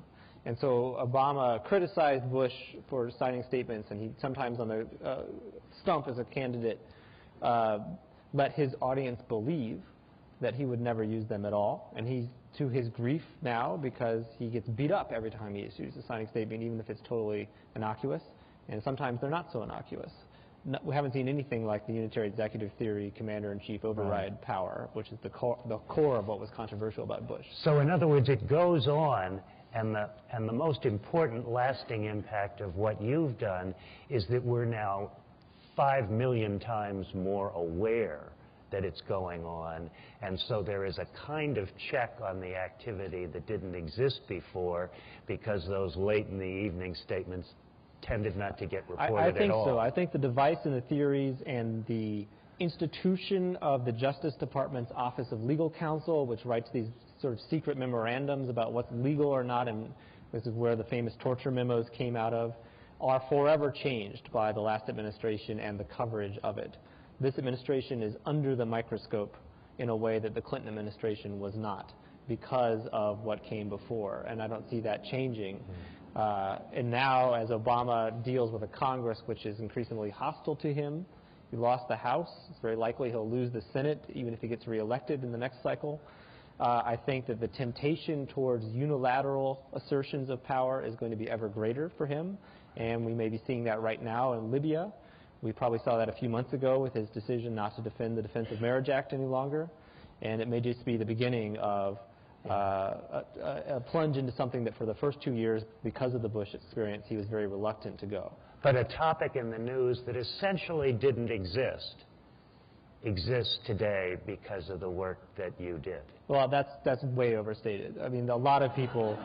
And so Obama criticized Bush for signing statements, and he sometimes on the stump as a candidate let his audience believe that he would never use them at all. And he's to his grief now, because he gets beat up every time he issues a signing statement, even if it's totally innocuous. And sometimes they're not so innocuous. We haven't seen anything like the unitary executive theory, commander-in-chief override power, which is the core of what was controversial about Bush. So in other words, it goes on, and the most important lasting impact of what you've done is that we're now 5 million times more aware that it's going on, and so there is a kind of check on the activity that didn't exist before, because those late in the evening statements tended not to get reported at all. I think so. I think the device and the theories and the institution of the Justice Department's Office of Legal Counsel, which writes these sort of secret memorandums about what's legal or not, and this is where the famous torture memos came out of, are forever changed by the last administration and the coverage of it. This administration is under the microscope in a way that the Clinton administration was not, because of what came before, and I don't see that changing. And now, as Obama deals with a Congress which is increasingly hostile to him, he lost the House. It's very likely he'll lose the Senate, even if he gets reelected in the next cycle. I think that the temptation towards unilateral assertions of power is going to be ever greater for him, and we may be seeing that right now in Libya. We probably saw that a few months ago with his decision not to defend the Defense of Marriage Act any longer, and it may just be the beginning of a plunge into something that for the first 2 years, because of the Bush experience, he was very reluctant to go. But a topic in the news that essentially didn't exist exists today because of the work that you did. Well, that's way overstated. I mean, a lot of people,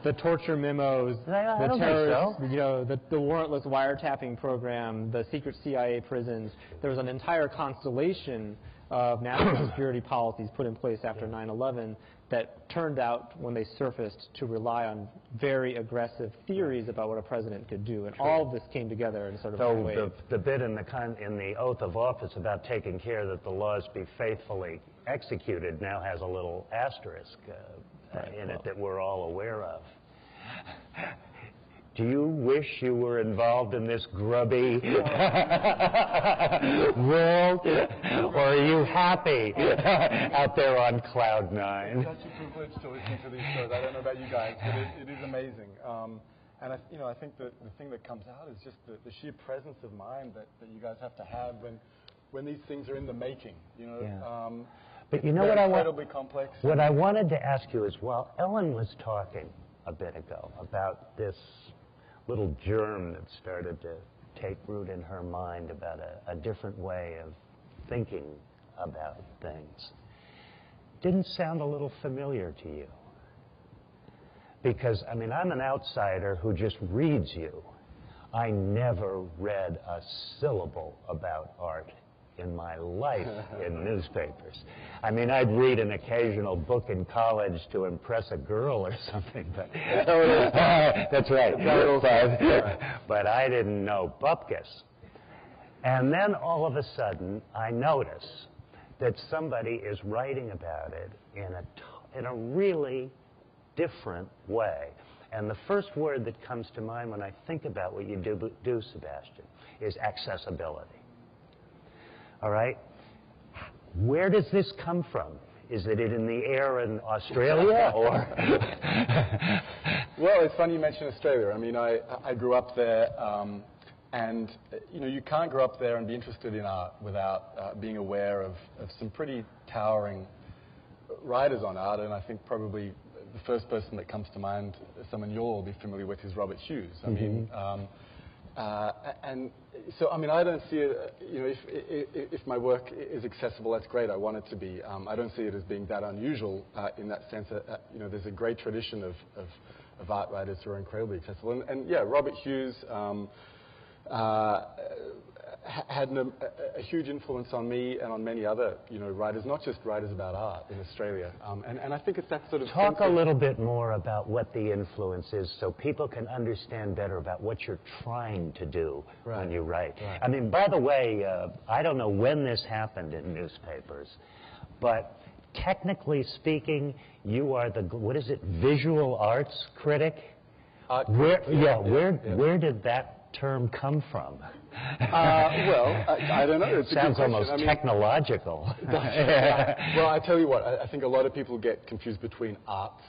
the torture memos, I don't terrorists, think so. you know, the warrantless wiretapping program, the secret CIA prisons. There was an entire constellation of national security policies put in place after 9/11 that turned out, when they surfaced, to rely on very aggressive theories about what a president could do. And all of this came together in sort of a way. The bit in the oath of office about taking care that the laws be faithfully executed now has a little asterisk in it that we're all aware of. Do you wish you were involved in this grubby world, or are you happy out there on cloud nine? It's such a privilege to listen to these shows. I don't know about you guys, but it is amazing. And I think the thing that comes out is just the sheer presence of mind that you guys have to have when these things are in the making. Yeah. But you know what incredibly complex. What I wanted to ask you is, while Ellen was talking a bit ago about this little germ that started to take root in her mind about a different way of thinking about things, didn't sound a little familiar to you? Because, I mean, I'm an outsider who just reads you. I never read a syllable about art in my life in newspapers. I mean, I'd read an occasional book in college to impress a girl or something, but that's right. But I didn't know bupkis. And then all of a sudden, I notice that somebody is writing about it in a really different way. And the first word that comes to mind when I think about what you do, Sebastian, is accessibility. All right? Where does this come from? Is it in the air in Australia, or? Well, it's funny you mention Australia. I mean, I grew up there, and you can't grow up there and be interested in art without being aware of some pretty towering writers on art. And I think probably the first person that comes to mind, someone you'll all be familiar with, is Robert Hughes. I mean. And so, I mean, I don't see it, if my work is accessible, that's great. I want it to be. I don't see it as being that unusual in that sense that, there's a great tradition of art writers who are incredibly accessible. And yeah, Robert Hughes had a huge influence on me and on many other, writers, not just writers about art in Australia. And I think it's that sort of... Talk a little bit more about what the influence is so people can understand better about what you're trying to do when you write. Right. I mean, by the way, I don't know when this happened in newspapers, but technically speaking, you are the, what is it, visual arts critic? Where did that term come from? Well, I don't know. It's sounds almost technological. Well, I tell you what, I think a lot of people get confused between arts,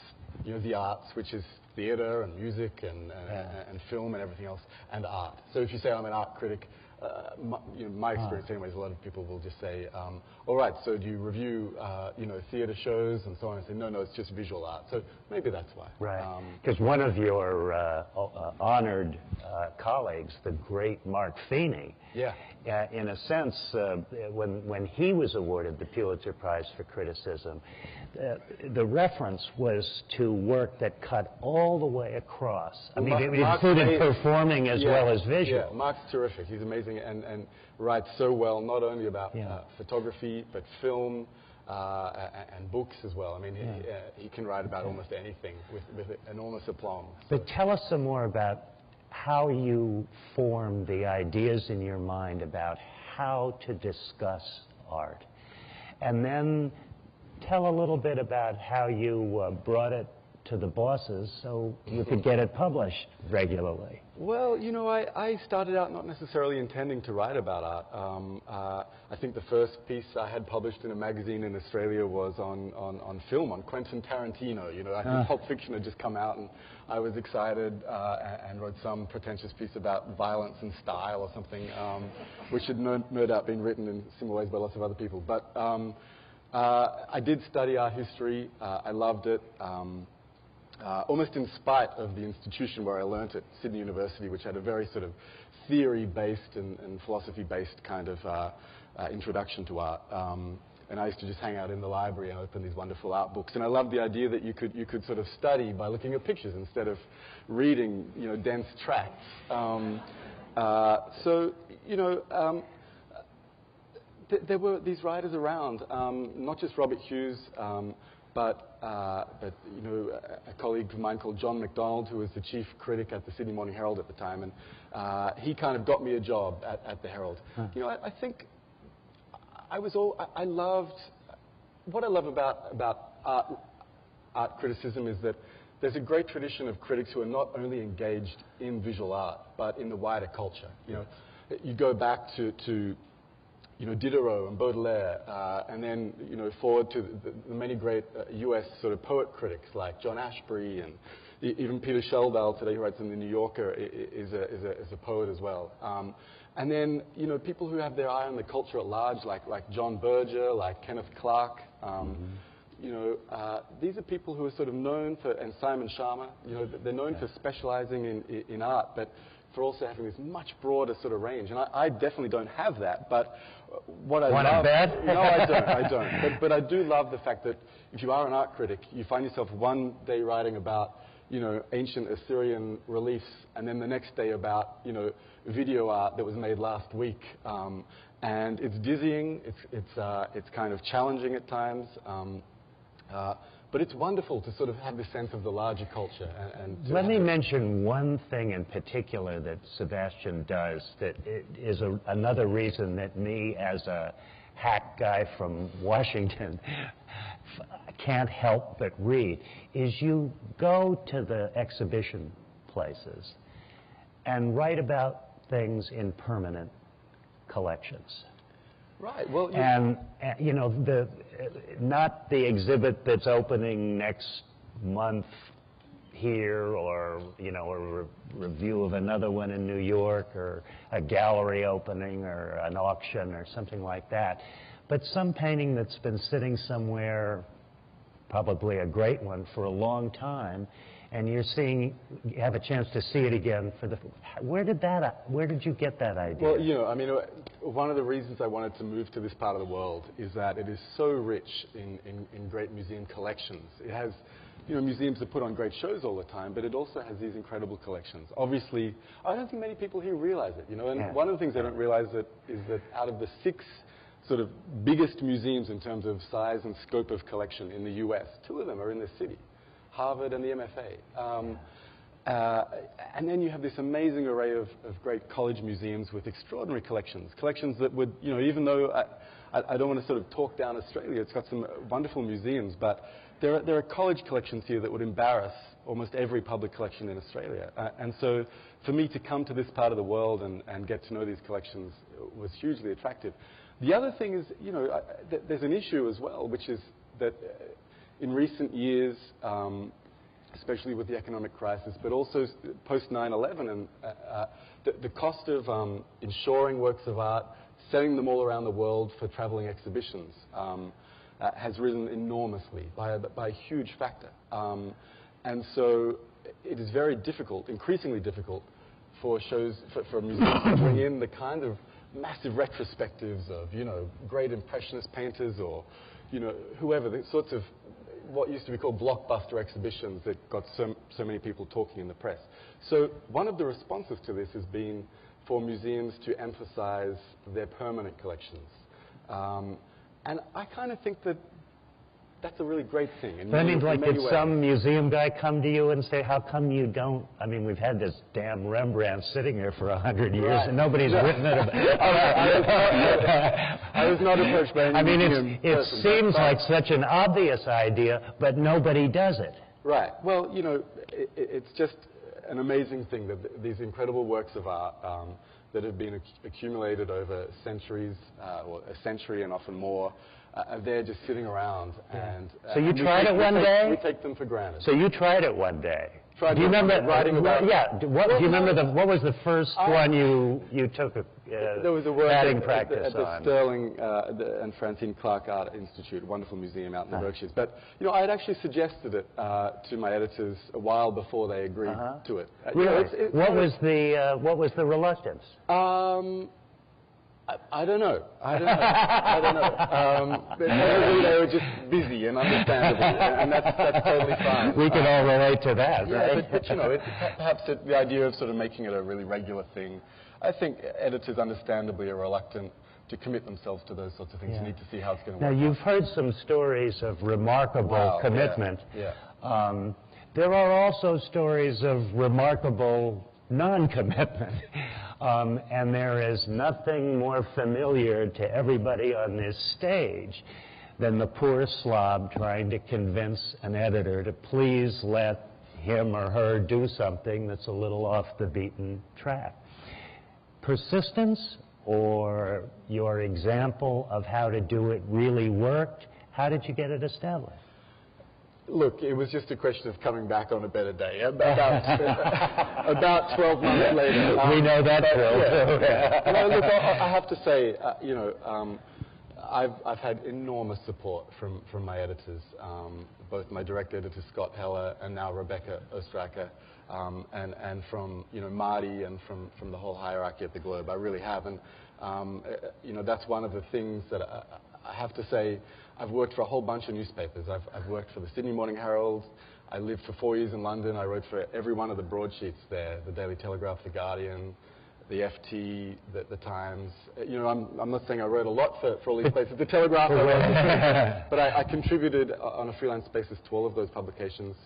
the arts, which is theater and music and film and everything else, and art. So if you say I'm an art critic, my experience anyways, a lot of people will just say, all right, so do you review, theater shows and so on? And say, no, it's just visual art. So maybe that's why. Right. Because one of your honored colleagues, the great Mark Feeney, in a sense, when he was awarded the Pulitzer Prize for criticism, the reference was to work that cut all the way across. I mean, it included performing as well as visual. Yeah, Mark's terrific. He's amazing and writes so well, not only about photography, but film and books as well. I mean, he can write about almost anything with enormous aplomb. But tell us some more about how you form the ideas in your mind about how to discuss art. And then tell a little bit about how you brought it to the bosses so you could get it published regularly. Well, I started out not necessarily intending to write about art. I think the first piece I had published in a magazine in Australia was on film, on Quentin Tarantino. I think Pulp Fiction had just come out, and I was excited and wrote some pretentious piece about violence and style or something, which had no doubt been written in similar ways by lots of other people. But I did study art history. I loved it. Almost in spite of the institution where I learnt at Sydney University, which had a very sort of theory-based and philosophy-based kind of introduction to art. And I used to just hang out in the library and open these wonderful art books. And I loved the idea that you could sort of study by looking at pictures instead of reading, dense tracts. There were these writers around, not just Robert Hughes, But you know, a colleague of mine called John MacDonald, who was the chief critic at the Sydney Morning Herald at the time, and he kind of got me a job at the Herald. You know, I think I loved what I love about art criticism is that there's a great tradition of critics who are not only engaged in visual art, but in the wider culture. You know, you go back to you know, Diderot and Baudelaire, and then, you know, forward to the many great U.S. sort of poet critics like John Ashbery, and even Peter Sheldal today, who writes in the New Yorker, is a poet as well. And then, you know, people who have their eye on the culture at large, like John Berger, like Kenneth Clark. You know, these are people who are sort of known for, and Simon Sharma, you know, they're known for specializing in art, but for also having this much broader sort of range. And I definitely don't have that, but what I love... bed? No, I don't. But I do love the fact that if you are an art critic, you find yourself one day writing about, you know, ancient Assyrian reliefs, and then the next day about, you know, video art that was made last week. And it's dizzying, it's kind of challenging at times. But it's wonderful to sort of have this sense of the larger culture. Let me mention one thing in particular that Sebastian does that is another reason that me, as a hack guy from Washington, can't help but read, is you go to the exhibition places and write about things in permanent collections. Right. Well, and you know, not the exhibit that's opening next month here, or you know, a review of another one in New York, or a gallery opening, or an auction, or something like that. But some painting that's been sitting somewhere, probably a great one, for a long time, and you have a chance to see it again for the. Where did you get that idea? Well, you know, I mean, one of the reasons I wanted to move to this part of the world is that it is so rich in great museum collections. It has, you know, museums that put on great shows all the time, but it also has these incredible collections. Obviously, I don't think many people here realize it, you know, and one of the things they don't realize is that out of the 6 sort of biggest museums in terms of size and scope of collection in the US, 2 of them are in this city. Harvard and the MFA. And then you have this amazing array of great college museums with extraordinary collections that would, you know, even though I don't want to sort of talk down Australia, it's got some wonderful museums, but there are college collections here that would embarrass almost every public collection in Australia. And so for me to come to this part of the world and get to know these collections was hugely attractive. The other thing is, you know, there's an issue as well, which is that in recent years, especially with the economic crisis, but also post 9/11, and the cost of insuring works of art, selling them all around the world for traveling exhibitions, has risen enormously by a huge factor. And so it is very difficult, increasingly difficult, for for museums to bring in the kind of massive retrospectives of, you know, great impressionist painters, or, you know, whoever, the sorts of what used to be called blockbuster exhibitions that got so many people talking in the press. So one of the responses to this has been for museums to emphasize their permanent collections. And I kind of think that that's a really great thing. I mean, like, did some museum guy come to you and say, how come you don't? I mean, we've had this damn Rembrandt sitting here for 100 years, right, and nobody's written it about it. I was not approached by any I mean, it seems like such an obvious idea, but nobody does it. Right. Well, you know, it's just an amazing thing that these incredible works of art that have been accumulated over centuries, or a century and often more, are there just sitting around. And so you tried it one day? We take them for granted. So you tried it one day? Do you remember writing about? Yeah. Do you remember what was the first one you took there was a work batting practice at the Sterling and Francine Clark Art Institute, a wonderful museum out in the Berkshires. But you know, I had actually suggested it to my editors a while before they agreed to it. Really? What was the reluctance? I don't know. Maybe they were just busy and understandable, and that's totally fine. We can all relate to that, yeah, right? but you know, perhaps the idea of sort of making it a really regular thing, I think editors understandably are reluctant commit themselves to those sorts of things. You need to see how it's going to Now, work. you've heard some stories of remarkable commitment. Yeah. There are also stories of remarkable non-commitment. And there is nothing more familiar to everybody on this stage than the poor slob trying to convince an editor to please let him or her do something that's a little off the beaten track. Persistence, or your example of how to do it, really worked? How did you get it established? Look, it was just a question of coming back on a better day. About 12 months later. We know that, Phil. No, look, I have to say, I've had enormous support from my editors, both my direct editor Scott Heller and now Rebecca Ostraker, and from Marty and from the whole hierarchy at the Globe. I really have, and that's one of the things that I have to say. I've worked for a whole bunch of newspapers. I've worked for the Sydney Morning Herald. I lived for 4 years in London. I wrote for every one of the broadsheets there: the Daily Telegraph, the Guardian, the FT, the Times. I'm not saying I wrote a lot for all these places. The Telegraph, I wrote, but I contributed on a freelance basis to all of those publications.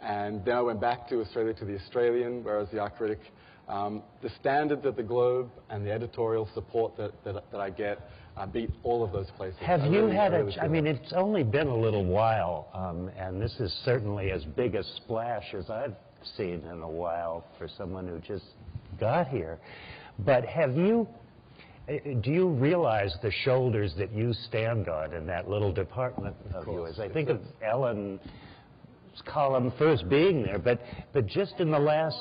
And then I went back to Australia, to the Australian, where I was the art critic. The standards at the Globe and the editorial support that I get beat all of those places. Have you had I mean, it's only been a little while, and this is certainly as big a splash as I've seen in a while for someone who just got here. But do you realize the shoulders that you stand on in that little department of yours? I think of Ellen's column first being there, but just in the last...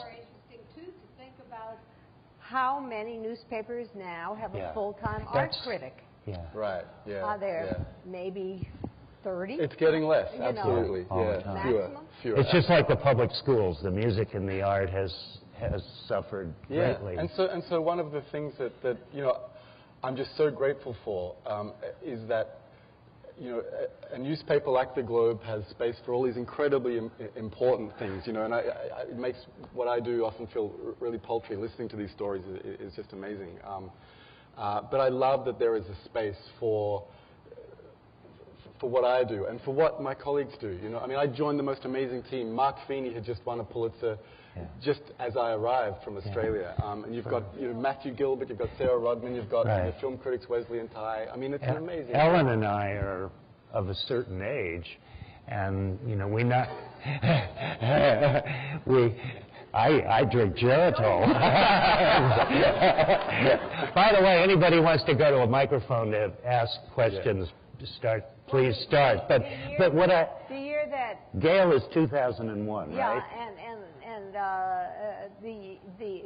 How many newspapers now have a full-time art critic? Yeah. Right. Yeah. Are there maybe 30? It's getting less. Absolutely. Maximum? Fewer. It's just like the public schools. The music and the art has suffered greatly. And so one of the things that I'm just so grateful for is that a newspaper like the Globe has space for all these incredibly important things, and it makes what I do often feel really paltry. Listening to these stories is just amazing. But I love that there is a space for what I do and for what my colleagues do. I mean, I joined the most amazing team. Mark Feeney had just won a Pulitzer just as I arrived from Australia. And you've got Matthew Gilbert, you've got Sarah Rodman, you've got the film critics Wesley and Ty. I mean, it's an amazing... Ellen and I are of a certain age, and I drink Geritol. By the way, anybody wants to go to a microphone to ask questions, please start. But what the year that Gale is 2001, right? And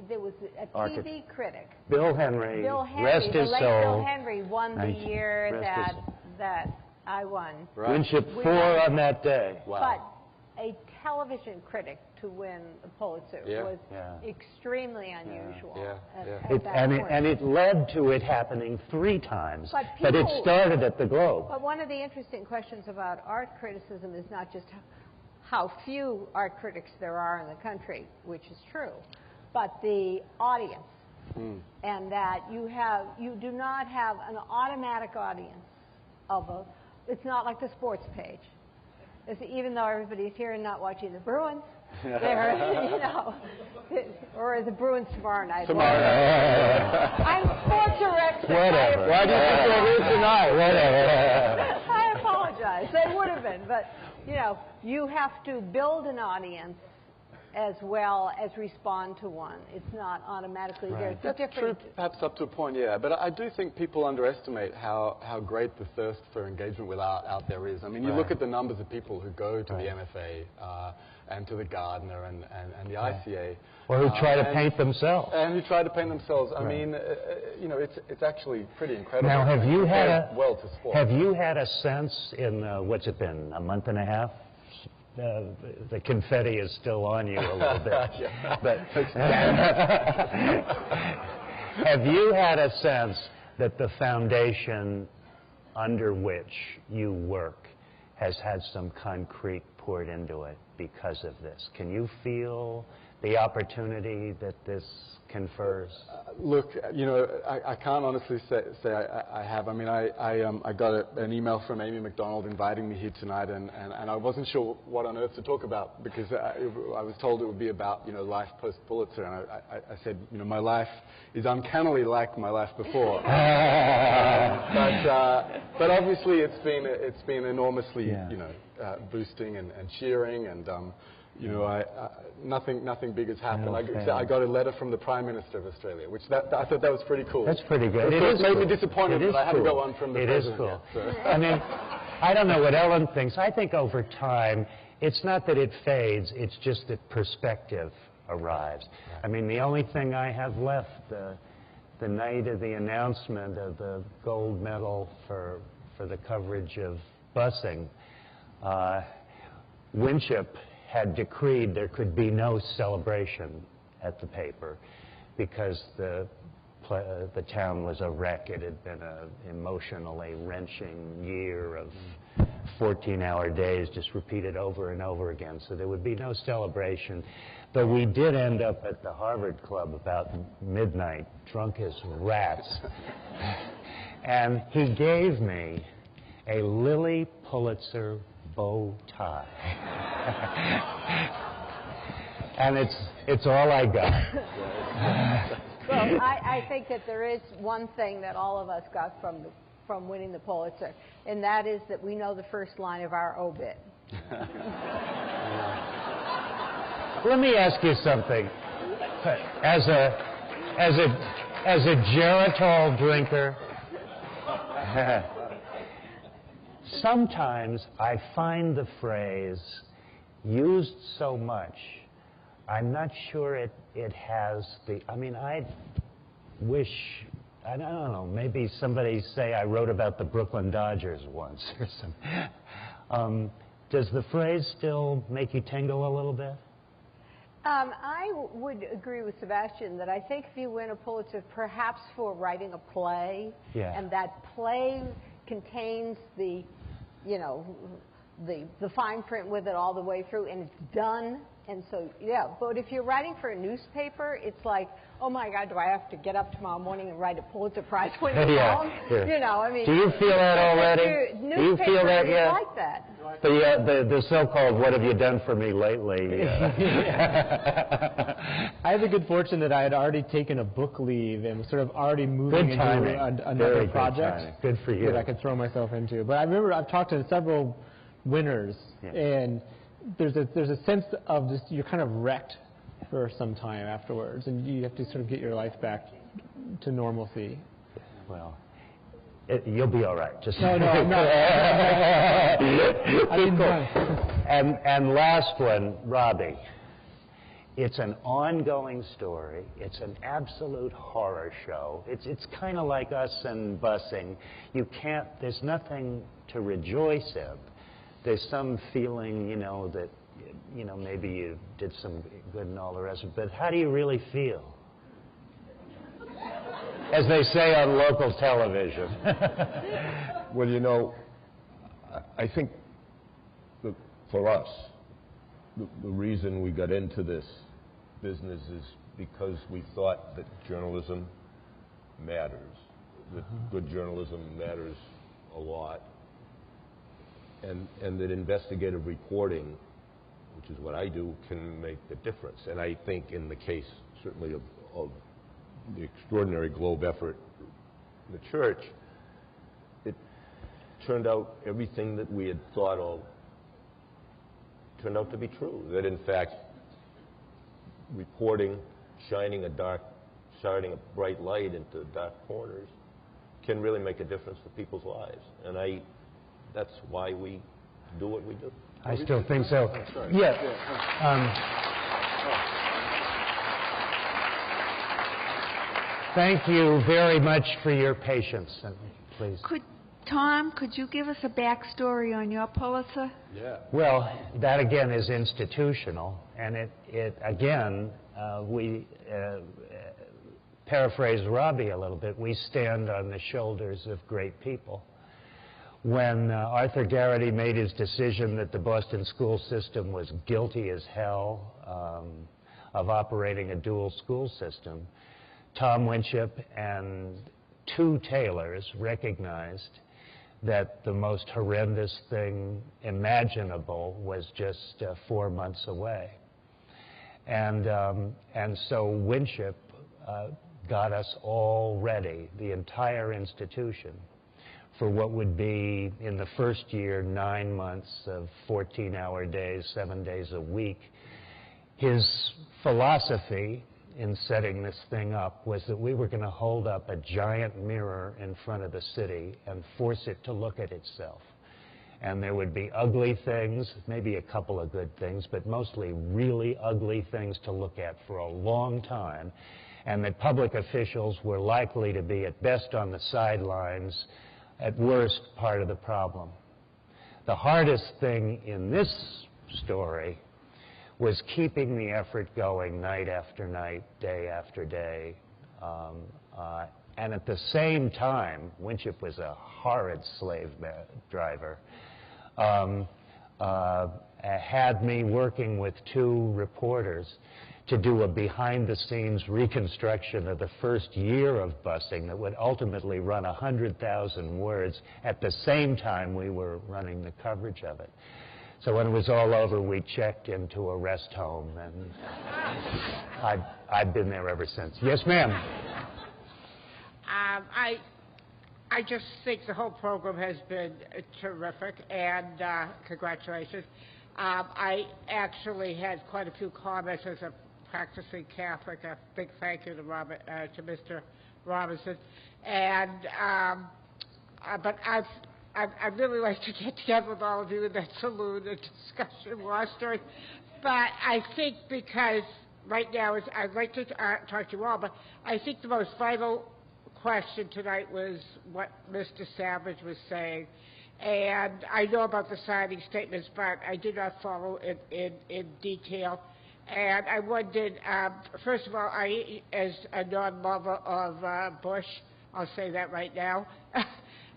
there was a TV critic. Bill Henry. Rest his soul. Bill Henry won the year that I won. Right. Winship 4 on that day. Wow. But a television critic to win the Pulitzer was extremely unusual. And it led to it happening 3 times. But it started at the Globe. But one of the interesting questions about art criticism is not just how few art critics there are in the country, which is true, but the audience. And that you do not have an automatic audience it's not like the sports page. Even though everybody's here and not watching the Bruins, or the Bruins tomorrow night. I'm sports director. Whatever. Why do you think they're here tonight? Whatever. I apologize. They would have been, but you have to build an audience as well as respond to one. It's not automatically there. That's true, perhaps up to a point, But I do think people underestimate how great the thirst for engagement with art out there is. I mean, you look at the numbers of people who go to the MFA and to the Gardner and the ICA. Or who try to paint themselves. And who try to paint themselves. I mean, it's actually pretty incredible. Now, have you had a sense in, what's it been, a month and a half? The confetti is still on you a little bit. But have you had a sense that the foundation under which you work has had some concrete poured into it because of this. Can you feel the opportunity that this confers? Look, you know, I can't honestly say I have. I mean, I got an email from Amy McDonald inviting me here tonight, and I wasn't sure what on earth to talk about, because I was told it would be about, you know, life post-Pulitzer, and I said, you know, my life is uncannily like my life before. But obviously it's been enormously, you know, boosting and cheering, and you know, nothing big has happened. I got a letter from the Prime Minister of Australia, which I thought that was pretty cool. That's pretty good. It has made me disappointed that I haven't got one from the President. It is cool. Yet, so. I mean, I don't know what Ellen thinks. I think over time, it's not that it fades, it's just that perspective arrives. I mean, the only thing I have left, the night of the announcement of the gold medal for the coverage of busing, Winship had decreed there could be no celebration at the paper because the town was a wreck. It had been an emotionally wrenching year of 14-hour days just repeated over and over again, so there would be no celebration. But we did end up at the Harvard Club about midnight, drunk as rats. And he gave me a Lilly Pulitzer bow tie. And it's all I got. Well, I think that there is one thing that all of us got from winning the Pulitzer, and that is that we know the first line of our obit. Let me ask you something. As a Geritol drinker, sometimes I find the phrase used so much, I'm not sure it has the, I mean, I wish, I don't know, maybe somebody say I wrote about the Brooklyn Dodgers once or something. Does the phrase still make you tingle a little bit? I would agree with Sebastian that I think if you win a Pulitzer, perhaps for writing a play, and that play contains the, you know, the fine print with it all the way through, and it's done. And so, yeah, but if you're writing for a newspaper, it's like, oh my God, do I have to get up tomorrow morning and write a Pulitzer Prize winning column? You know, I mean. Do you feel that already? Do you feel that yet? Like that. The so-called "What have you done for me lately?" I had the good fortune that I had already taken a book leave and was sort of already moving into another project. Good for you. That I could throw myself into. But I remember I've talked to several winners, and there's a sense of just you're kind of wrecked for some time afterwards, and you have to sort of get your life back to normalcy. Well, you'll be all right. Just no, I'm not. And last one, Robbie. It's an ongoing story. It's an absolute horror show. It's kind of like us and busing. There's nothing to rejoice in. There's some feeling, you know, that, you know, maybe you did some good and all the rest of it. But how do you really feel? As they say on local television. Well, you know, I think for us, the reason we got into this business is because we thought that journalism matters, that good journalism matters a lot, and that investigative reporting, which is what I do, can make the difference. And I think in the case, certainly, of the extraordinary Globe effort in the church, it turned out everything that we had thought of turned out to be true. That, in fact, reporting, shining a bright light into dark corners can really make a difference for people's lives. And that's why we do what we do. I still think so. Thank you very much for your patience. Please. Tom, could you give us a backstory on your Pulitzer? Yeah. Well, that again is institutional, and it again, we paraphrase Robbie a little bit. We stand on the shoulders of great people. when Arthur Garrity made his decision that the Boston school system was guilty as hell of operating a dual school system, Tom Winship and two tailors recognized that the most horrendous thing imaginable was just 4 months away. And so Winship got us all ready, the entire institution, for what would be, in the first year, 9 months of 14-hour days, 7 days a week. His philosophy in setting this thing up was that we were going to hold up a giant mirror in front of the city and force it to look at itself. And there would be ugly things, maybe a couple of good things, but mostly really ugly things to look at for a long time, and that public officials were likely to be at best on the sidelines, at worst part of the problem. The hardest thing in this story was keeping the effort going night after night, day after day. And at the same time, Winship was a horrid slave driver, had me working with two reporters to do a behind-the-scenes reconstruction of the first year of busing that would ultimately run 100,000 words at the same time we were running the coverage of it. So when it was all over, we checked into a rest home, and I've been there ever since. Yes, ma'am. I just think the whole program has been terrific, and congratulations. I actually had quite a few comments as a practicing Catholic. A big thank you to Mr. Robinson, and but I'd really like to get together with all of you in that saloon and discussion war stories. But I think because right now I'd like to talk to you all, but I think the most vital question tonight was what Mr. Savage was saying. And I know about the signing statements, but I did not follow it in detail. And I wondered, first of all, as a non-lover of Bush, I'll say that right now.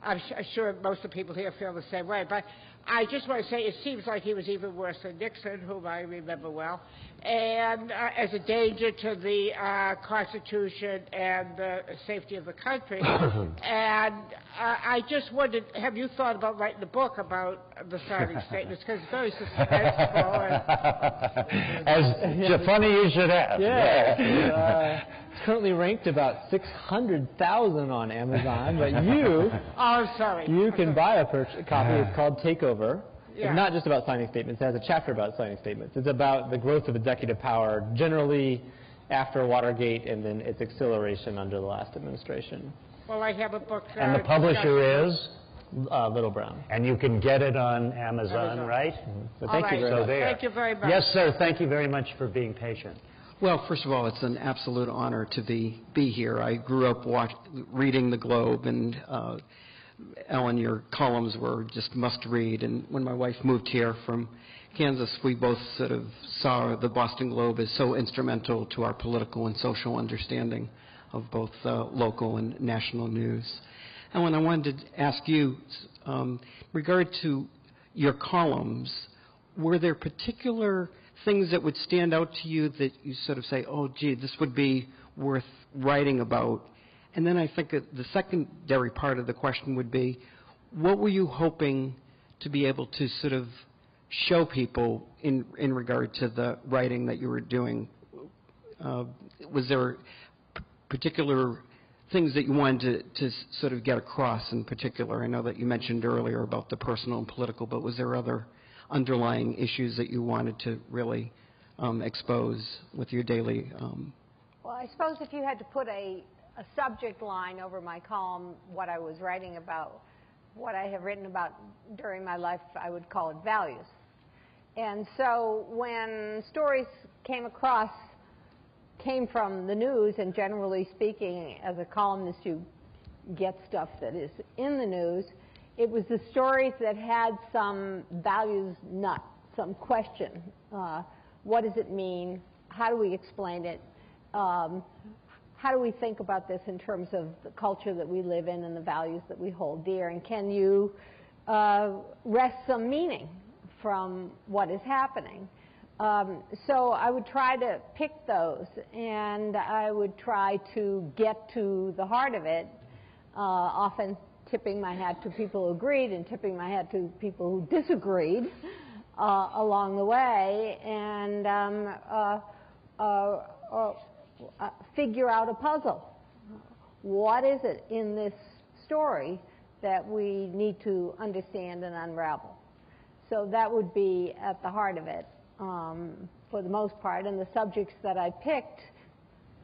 I'm sure most of the people here feel the same way. But I just want to say it seems like he was even worse than Nixon, whom I remember well, and as a danger to the Constitution and the safety of the country. And I just wondered, have you thought about writing a book about the signing statements? Because it's very suspenseful. Funny you should ask. Yeah. It's currently ranked about 600,000 on Amazon, but you... Oh, I'm sorry. You can buy a copy. It's called Takeover. Yeah. It's not just about signing statements. It has a chapter about signing statements. It's about the growth of executive power, generally after Watergate and then its acceleration under the last administration. Well, I have a book. And the publisher is? Little Brown. And you can get it on Amazon. Right? Mm-hmm. So thank you very much. Thank you very much. Yes, sir. Thank you very much for being patient. Well, first of all, it's an absolute honor to be here. I grew up reading the Globe, and Ellen, your columns were just must-read. And when my wife moved here from Kansas, we both sort of saw the Boston Globe as so instrumental to our political and social understanding of both local and national news. Ellen, I wanted to ask you, in regard to your columns, were there particular things that would stand out to you that you sort of say, oh, gee, this would be worth writing about? And then I think that the secondary part of the question would be, what were you hoping to be able to sort of show people in regard to the writing that you were doing? Was there particular things that you wanted to sort of get across in particular? I know that you mentioned earlier about the personal and political, but was there other underlying issues that you wanted to really expose with your daily... Well, I suppose if you had to put a subject line over my column, what I was writing about, what I have written about during my life, I would call it values. And so when stories came from the news, and generally speaking, as a columnist, you get stuff that is in the news, it was the stories that had some values nut, some question. What does it mean? How do we explain it? How do we think about this in terms of the culture that we live in and the values that we hold dear? And can you wrest some meaning from what is happening. So I would try to pick those, and I would try to get to the heart of it, often tipping my hat to people who agreed and tipping my hat to people who disagreed along the way, and figure out a puzzle. What is it in this story that we need to understand and unravel? So that would be at the heart of it for the most part. And the subjects that I picked,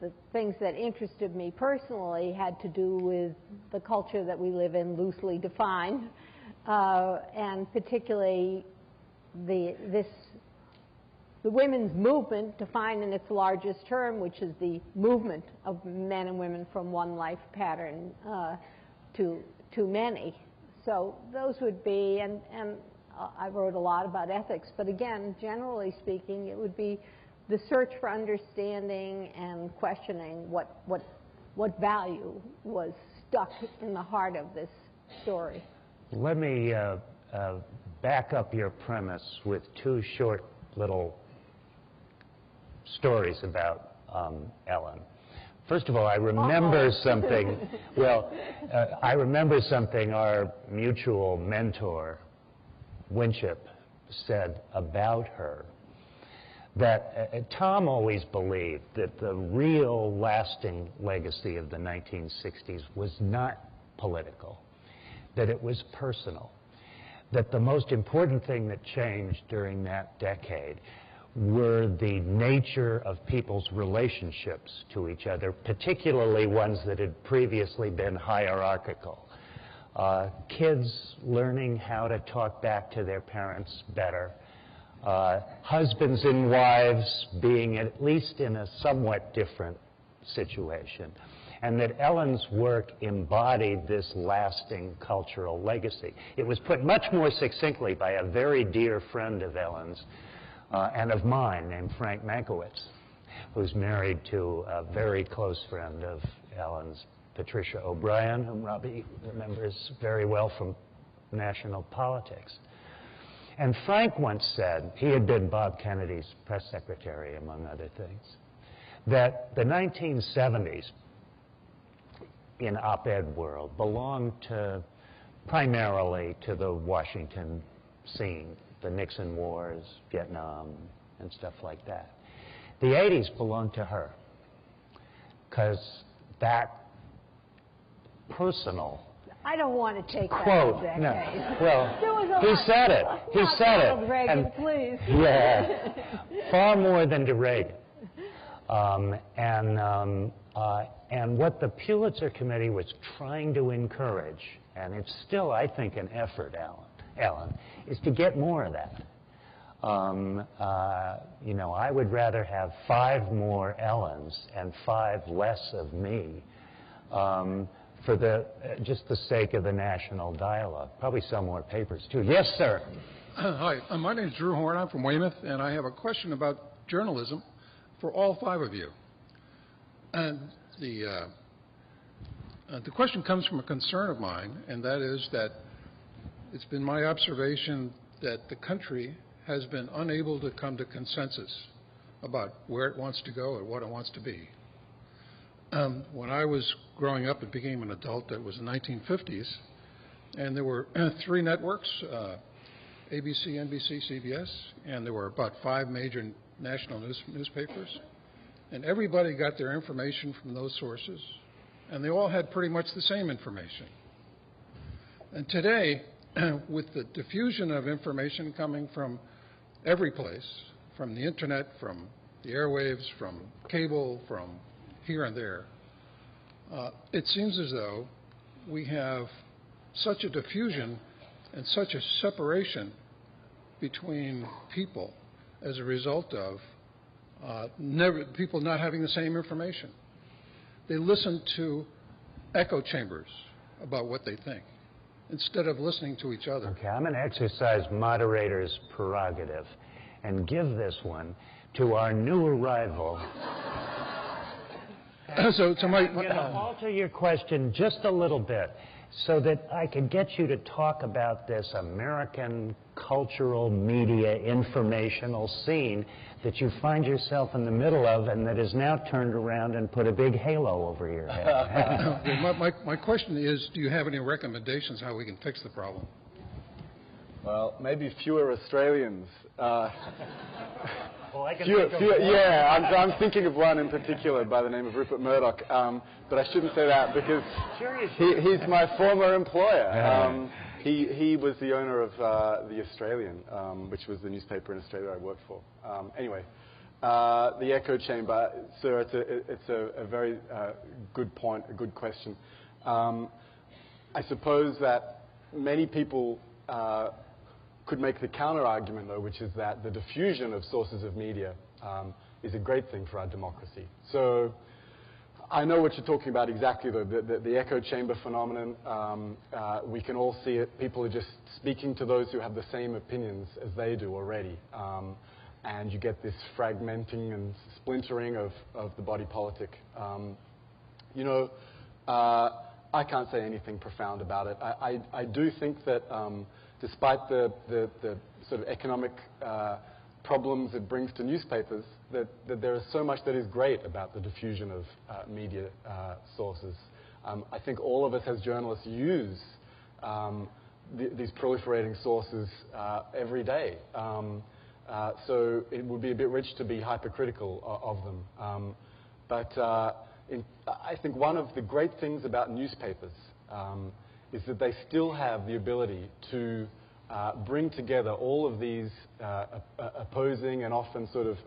the things that interested me personally, had to do with the culture that we live in, loosely defined, and particularly the women's movement, defined in its largest term, which is the movement of men and women from one life pattern to many. So those would be, and I wrote a lot about ethics, but again, generally speaking, it would be the search for understanding and questioning what value was stuck in the heart of this story. Let me back up your premise with two short little stories about Ellen. First of all, I remember something. Well, I remember something our mutual mentor, Winship, said about her. That Tom always believed that the real lasting legacy of the 1960s was not political, that it was personal, that the most important thing that changed during that decade were the nature of people's relationships to each other, particularly ones that had previously been hierarchical. Kids learning how to talk back to their parents better, husbands and wives being at least in a somewhat different situation, and that Ellen's work embodied this lasting cultural legacy. It was put much more succinctly by a very dear friend of Ellen's and of mine named Frank Mankiewicz, who's married to a very close friend of Ellen's, Patricia O'Brien, whom Robbie remembers very well from national politics. And Frank once said, he had been Bob Kennedy's press secretary, among other things, that the 1970s in op-ed world belonged primarily to the Washington scene, the Nixon Wars, Vietnam, and stuff like that. The 80s belonged to her, because that personal I don't want to take quote, that no. Well, he said it. He said it. Reagan, and, please. Yeah, far more than to Reagan. And what the Pulitzer Committee was trying to encourage, and it's still, I think, an effort, Ellen, is to get more of that. You know, I would rather have 5 more Ellens and 5 less of me. For just the sake of the national dialogue. Probably sell more papers, too. Yes, sir. Hi, my name is Drew Horn. I'm from Weymouth, and I have a question about journalism for all 5 of you. And the question comes from a concern of mine, and that is that it's been my observation that the country has been unable to come to consensus about where it wants to go and what it wants to be. When I was growing up and became an adult, that was the 1950s, and there were 3 networks, ABC, NBC, CBS, and there were about 5 major national newspapers, and everybody got their information from those sources, and they all had pretty much the same information. And today, with the diffusion of information coming from every place, from the internet, from the airwaves, from cable, from here and there, it seems as though we have such a diffusion and such a separation between people as a result of people not having the same information. They listen to echo chambers about what they think instead of listening to each other. Okay, I'm going to exercise moderator's prerogative and give this one to our new arrival. So I'm going to alter your question just a little bit. so that I could get you to talk about this American cultural media informational scene that you find yourself in the middle of and that is now turned around and put a big halo over your head. My question is, do you have any recommendations how we can fix the problem? Well, maybe fewer Australians. Well, I can think of one. Yeah, I'm thinking of one in particular by the name of Rupert Murdoch, but I shouldn't say that because he's my former employer. He was the owner of The Australian, which was the newspaper in Australia I worked for. Anyway, the echo chamber, sir, it's a very good point, a good question. I suppose that many people could make the counter-argument, though, which is that the diffusion of sources of media is a great thing for our democracy. So I know what you're talking about exactly, the echo chamber phenomenon. We can all see it. People are just speaking to those who have the same opinions as they do already. And you get this fragmenting and splintering of the body politic. I can't say anything profound about it. I do think that despite the sort of economic problems it brings to newspapers, that there is so much that is great about the diffusion of media sources. I think all of us as journalists use these proliferating sources every day. So it would be a bit rich to be hypercritical of them. But I think one of the great things about newspapers is that they still have the ability to bring together all of these opposing and often sort of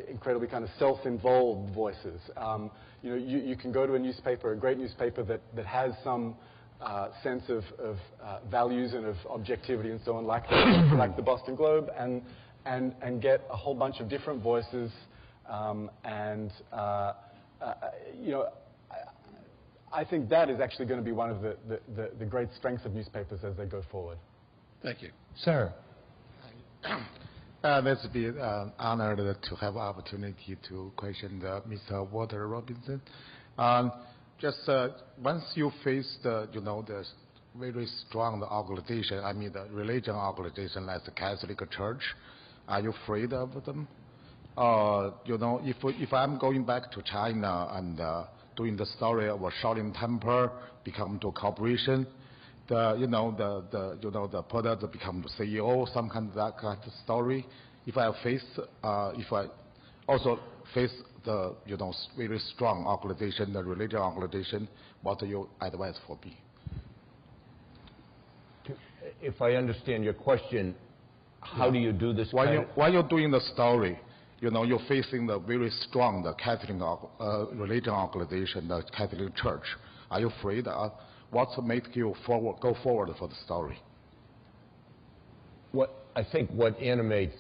incredibly kind of self-involved voices. You can go to a newspaper, a great newspaper that has some sense of values and of objectivity and so on, like the Boston Globe, and get a whole bunch of different voices. I think that is actually going to be one of the great strengths of newspapers as they go forward. Thank you. Sir. Let's be honored to have opportunity to question Mr. Walter Robinson. Just once you face the very strong organization, I mean the religion organization like the Catholic Church, are you afraid of them? If I'm going back to China and doing the story of a Shaolin Temple become to corporation, the product become the CEO, some kind of that kind of story. If I also face the very strong organization, the religious organization, what do you advise for me? If I understand your question, how do you do this? While you're doing the story, you're facing the very strong the Catholic religion organization, the Catholic Church. Are you afraid? What's make you go forward for the story? I think what animates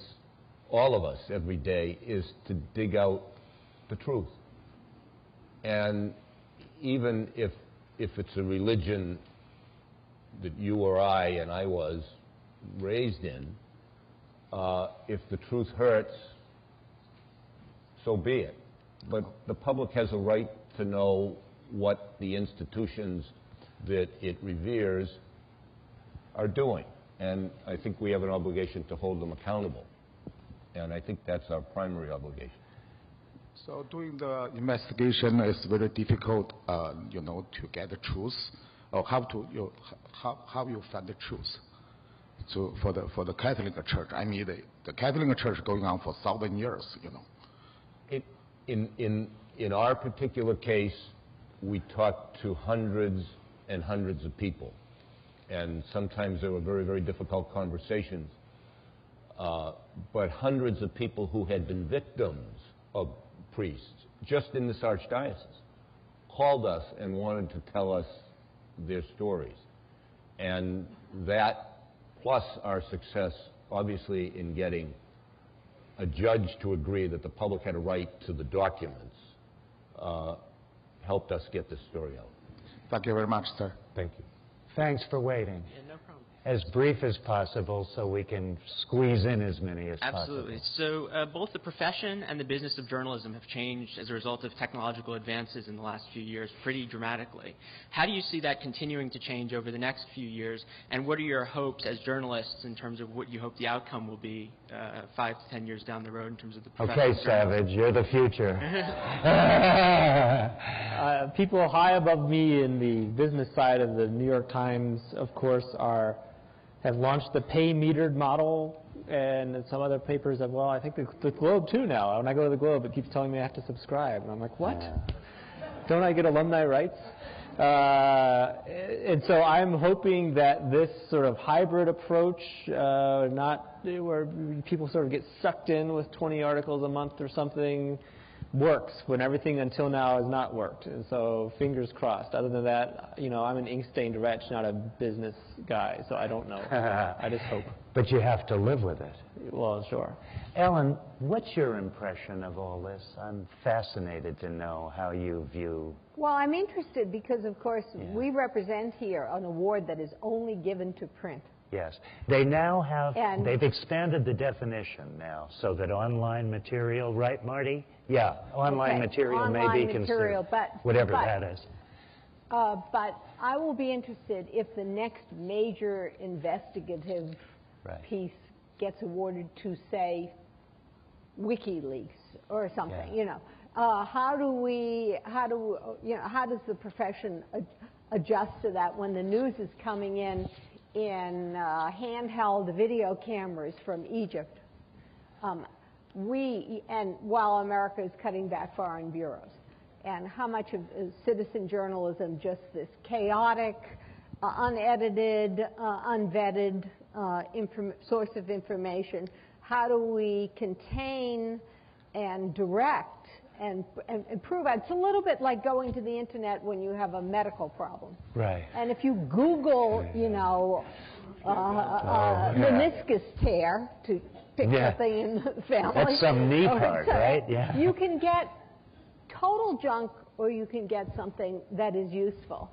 all of us every day is to dig out the truth. And even if it's a religion that you or I and I was raised in, if the truth hurts, so be it. But the public has a right to know what the institutions that it reveres are doing. And I think we have an obligation to hold them accountable. And I think that's our primary obligation. So doing the investigation is very difficult, to get the truth, or how you find the truth. So for the Catholic Church, I mean the Catholic Church going on for 1,000 years, In our particular case, we talked to hundreds and hundreds of people, and sometimes there were very, very difficult conversations. But hundreds of people who had been victims of priests, just in this archdiocese, called us and wanted to tell us their stories. And that, plus our success, obviously, in getting a judge to agree that the public had a right to the documents, helped us get this story out. Thank you very much, sir. Thank you. Thanks for waiting. Yeah, no problem. as brief as possible so we can squeeze in as many as Absolutely. possible. So both the profession and the business of journalism have changed as a result of technological advances in the last few years pretty dramatically. How do you see that continuing to change over the next few years, and what are your hopes as journalists in terms of what you hope the outcome will be 5 to 10 years down the road in terms of the profession? Okay, Savage, you're the future. People high above me in the business side of the New York Times, of course, have launched the pay-metered model, and some other papers have, well, I think the Globe too now. When I go to the Globe, it keeps telling me I have to subscribe. And I'm like, what? Don't I get alumni rights? And so I'm hoping that this sort of hybrid approach, not where people sort of get sucked in with 20 articles a month or something, works when everything until now has not worked. And so fingers crossed. Other than that, I'm an ink-stained wretch, not a business guy, so I don't know. I just hope. But you have to live with it. Well, sure. Ellen, what's your impression of all this? I'm fascinated to know how you view... Well, I'm interested because, of course, we represent here an award that is only given to print. Yes. They now have, they've expanded the definition now so that online material, right, Marty? Yeah, online material may be considered, whatever that is. But I will be interested if the next major investigative piece gets awarded to, say, WikiLeaks or something, how does the profession adjust to that when the news is coming in handheld video cameras from Egypt, while America is cutting back foreign bureaus, and how much of citizen journalism just this chaotic, unedited, unvetted source of information? How do we contain and direct and improve it? It's a little bit like going to the internet when you have a medical problem. Right. And if you Google, meniscus tear, to pick something in the family. That's some knee part, right? Yeah. You can get total junk or you can get something that is useful.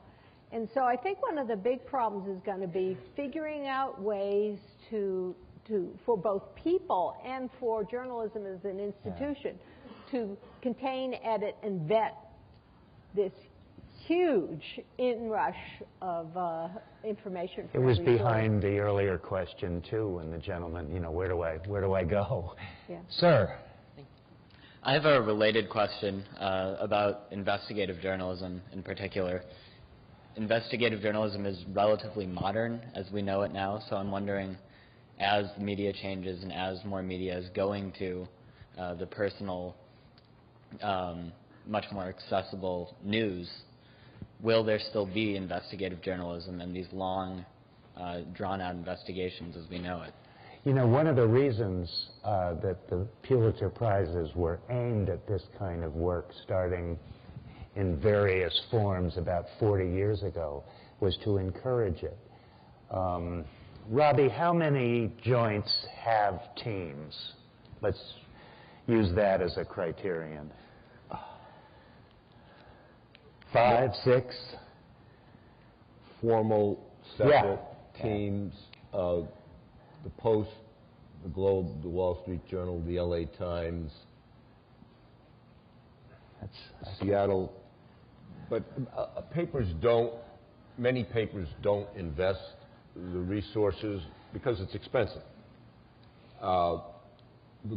And so I think one of the big problems is going to be figuring out ways for both people and for journalism as an institution to contain, edit, and vet this huge inrush of information. It was behind the earlier question too, when the gentleman, where do I go? Yeah. Sir. I have a related question about investigative journalism in particular. Investigative journalism is relatively modern as we know it now, so I'm wondering, as the media changes and as more media is going to the personal, much more accessible news, will there still be investigative journalism and these long, drawn-out investigations as we know it? One of the reasons that the Pulitzer Prizes were aimed at this kind of work, starting in various forms about 40 years ago, was to encourage it. Robbie, how many joints have teams? Let's use that as a criterion. 5, 6? Formal, separate teams. The Post, the Globe, the Wall Street Journal, the LA Times, Seattle. But many papers don't invest the resources because it's expensive. The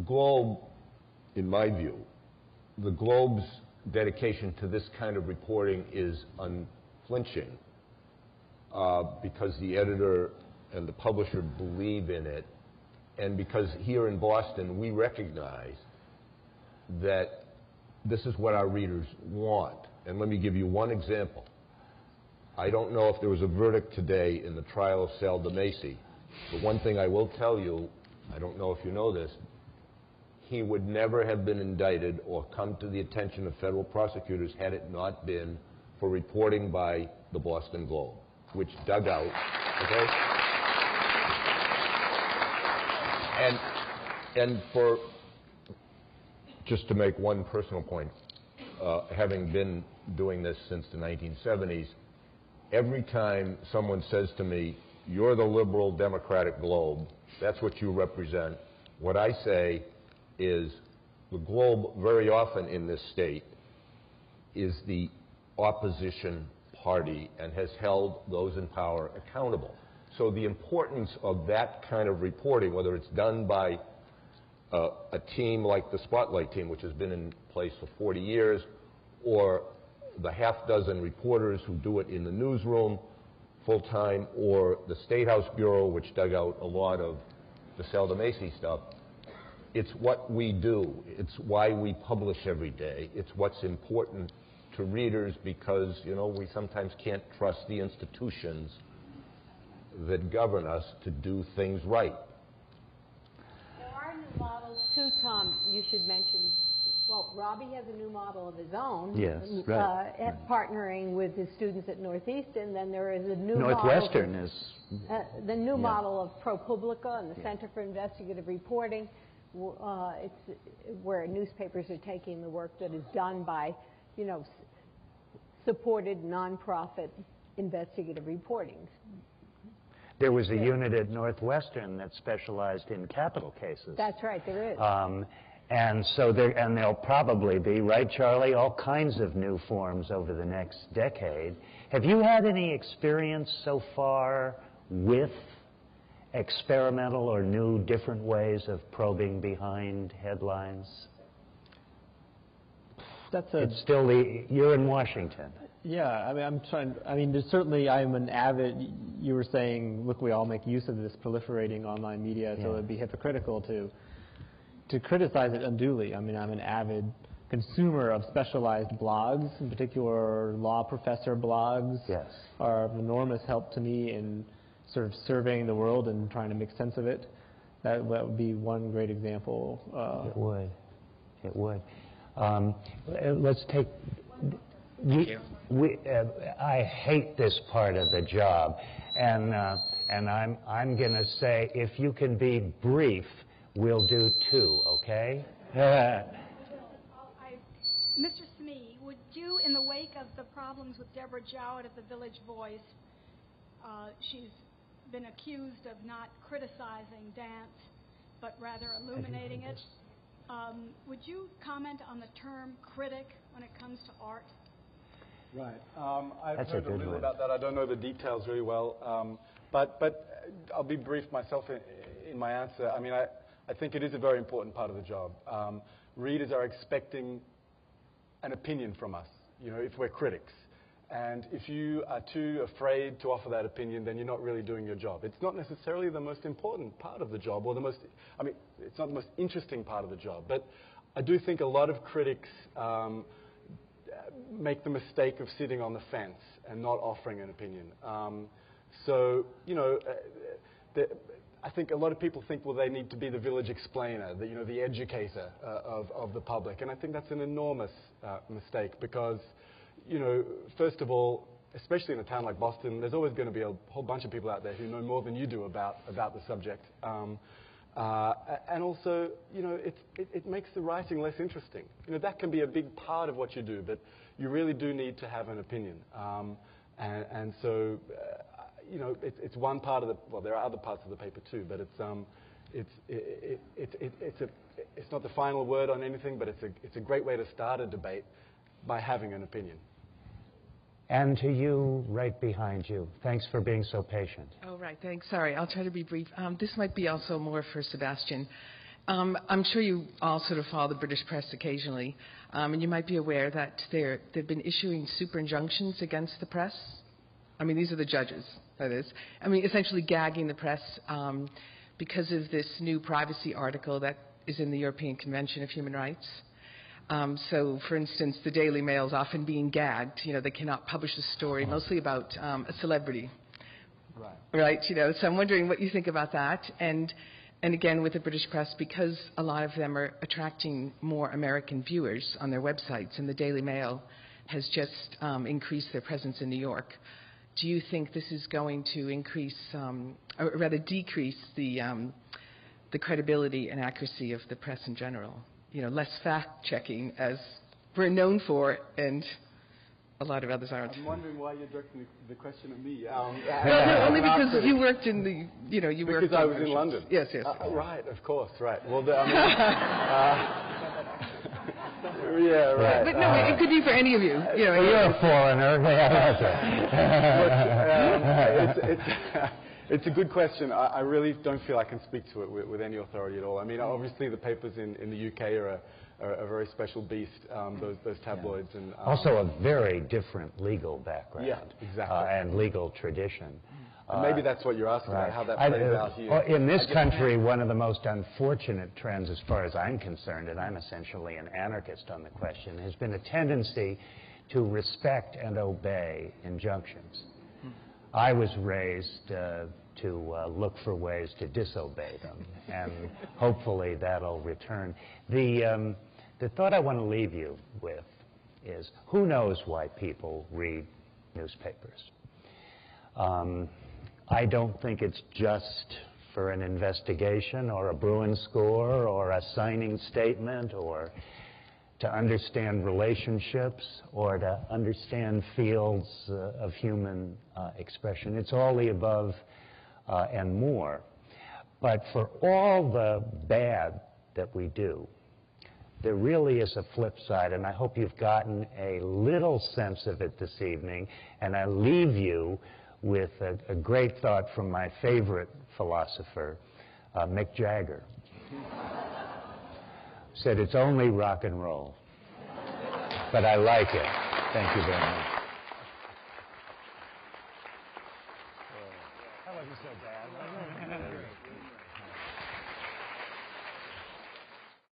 Globe, in my view, the Globe's dedication to this kind of reporting is unflinching because the editor and the publisher believe in it, and because here in Boston we recognize that this is what our readers want. And let me give you one example. I don't know if there was a verdict today in the trial of Sal DeMacy, but one thing I will tell you, I don't know if you know this, he would never have been indicted or come to the attention of federal prosecutors had it not been for reporting by the Boston Globe, which dug out, okay? And just to make one personal point, having been doing this since the 1970s, every time someone says to me, You're the liberal democratic Globe. That's what you represent. What I say is the Globe very often in this state is the opposition party and has held those in power accountable. So the importance of that kind of reporting, whether it's done by a team like the Spotlight team, which has been in place for 40 years, or the half-dozen reporters who do it in the newsroom full-time, or the State House Bureau, which dug out a lot of the Selda Macy stuff. It's what we do. It's why we publish every day. It's what's important to readers because, you know, we sometimes can't trust the institutions that govern us to do things right. There are new models too, Tom, you should mention. Well, Robbie has a new model of his own. Yes, right. Partnering with his students at Northeastern. Then there is a new Northwestern model. Is the new model of ProPublica and the Center for Investigative Reporting. It's where newspapers are taking the work that is done by, you know, supported nonprofit investigative reporting. There was a unit at Northwestern that specialized in capital cases. That's right, there is. And so there'll probably be, right, Charlie, all kinds of new forms over the next decade. Have you had any experience so far with experimental or new, different ways of probing behind headlines? It's still you're in Washington. Yeah, I mean, there's certainly, I'm an avid, you were saying, look, we all make use of this proliferating online media, so it'd be hypocritical to criticize it unduly. I mean, I'm an avid consumer of specialized blogs, in particular law professor blogs are of enormous help to me in sort of surveying the world and trying to make sense of it. That would be one great example. It would. Let's take... I hate this part of the job, and I'm going to say, if you can be brief, we'll do two, okay? Mr. Smee, would you, in the wake of the problems with Deborah Jowett at the Village Voice, she's been accused of not criticizing dance, but rather illuminating it. Would you comment on the term critic when it comes to art? Right. I've heard a little about that. I don't know the details really well, but I'll be brief myself in my answer. I mean, I think it is a very important part of the job. Readers are expecting an opinion from us, you know, if we're critics. And if you are too afraid to offer that opinion, then you're not really doing your job. It's not necessarily the most important part of the job, or it's not the most interesting part of the job. But I do think a lot of critics make the mistake of sitting on the fence and not offering an opinion. So, you know, I think a lot of people think, well, they need to be the village explainer, the educator of the public. And I think that's an enormous mistake because, you know, first of all, especially in a town like Boston, there's always going to be a whole bunch of people out there who know more than you do about the subject. And also, you know, it makes the writing less interesting. You know, that can be a big part of what you do, but you really do need to have an opinion. And so, you know, it's one part of the, well, there are other parts of the paper too, but it's not the final word on anything, but it's a great way to start a debate by having an opinion. And to you, right behind you. Thanks for being so patient. Oh, right. Thanks. Sorry, I'll try to be brief. This might be also more for Sebastian. I'm sure you all sort of follow the British press occasionally, and you might be aware that they've been issuing super injunctions against the press. I mean, these are the judges, that is. I mean, essentially gagging the press because of this new privacy article that is in the European Convention of Human Rights. So, for instance, the Daily Mail is often being gagged. You know, they cannot publish a story, mostly about a celebrity. Right. Right, you know, so I'm wondering what you think about that. And again, with the British press, because a lot of them are attracting more American viewers on their websites, and the Daily Mail has just increased their presence in New York. Do you think this is going to increase, or rather decrease the credibility and accuracy of the press in general? You know, less fact-checking as we're known for, and a lot of others aren't. I'm wondering why you're directing the question at me. No, only because you worked in the, you worked. Because I was in London. Yes. Right, of course, right. Well, yeah, right. But no, it could be for any of you. You're a foreigner. It's a good question. I really don't feel I can speak to it with any authority at all. I mean, obviously the papers in the UK are a very special beast, those tabloids. Yeah. And also a very different legal background. Yeah, exactly. And legal tradition. And maybe that's what you're asking about, how that plays out here. In this country, one of the most unfortunate trends, as far as I'm concerned, and I'm essentially an anarchist on the question, has been a tendency to respect and obey injunctions. I was raised to look for ways to disobey them, and hopefully that'll return. The thought I want to leave you with is, who knows why people read newspapers? I don't think it's just for an investigation or a Bruin score or a signing statement or to understand relationships or to understand fields of human expression. It's all the above and more. But for all the bad that we do, there really is a flip side, and I hope you've gotten a little sense of it this evening, and I leave you with a great thought from my favorite philosopher, Mick Jagger. Said, it's only rock and roll. But I like it. Thank you very much.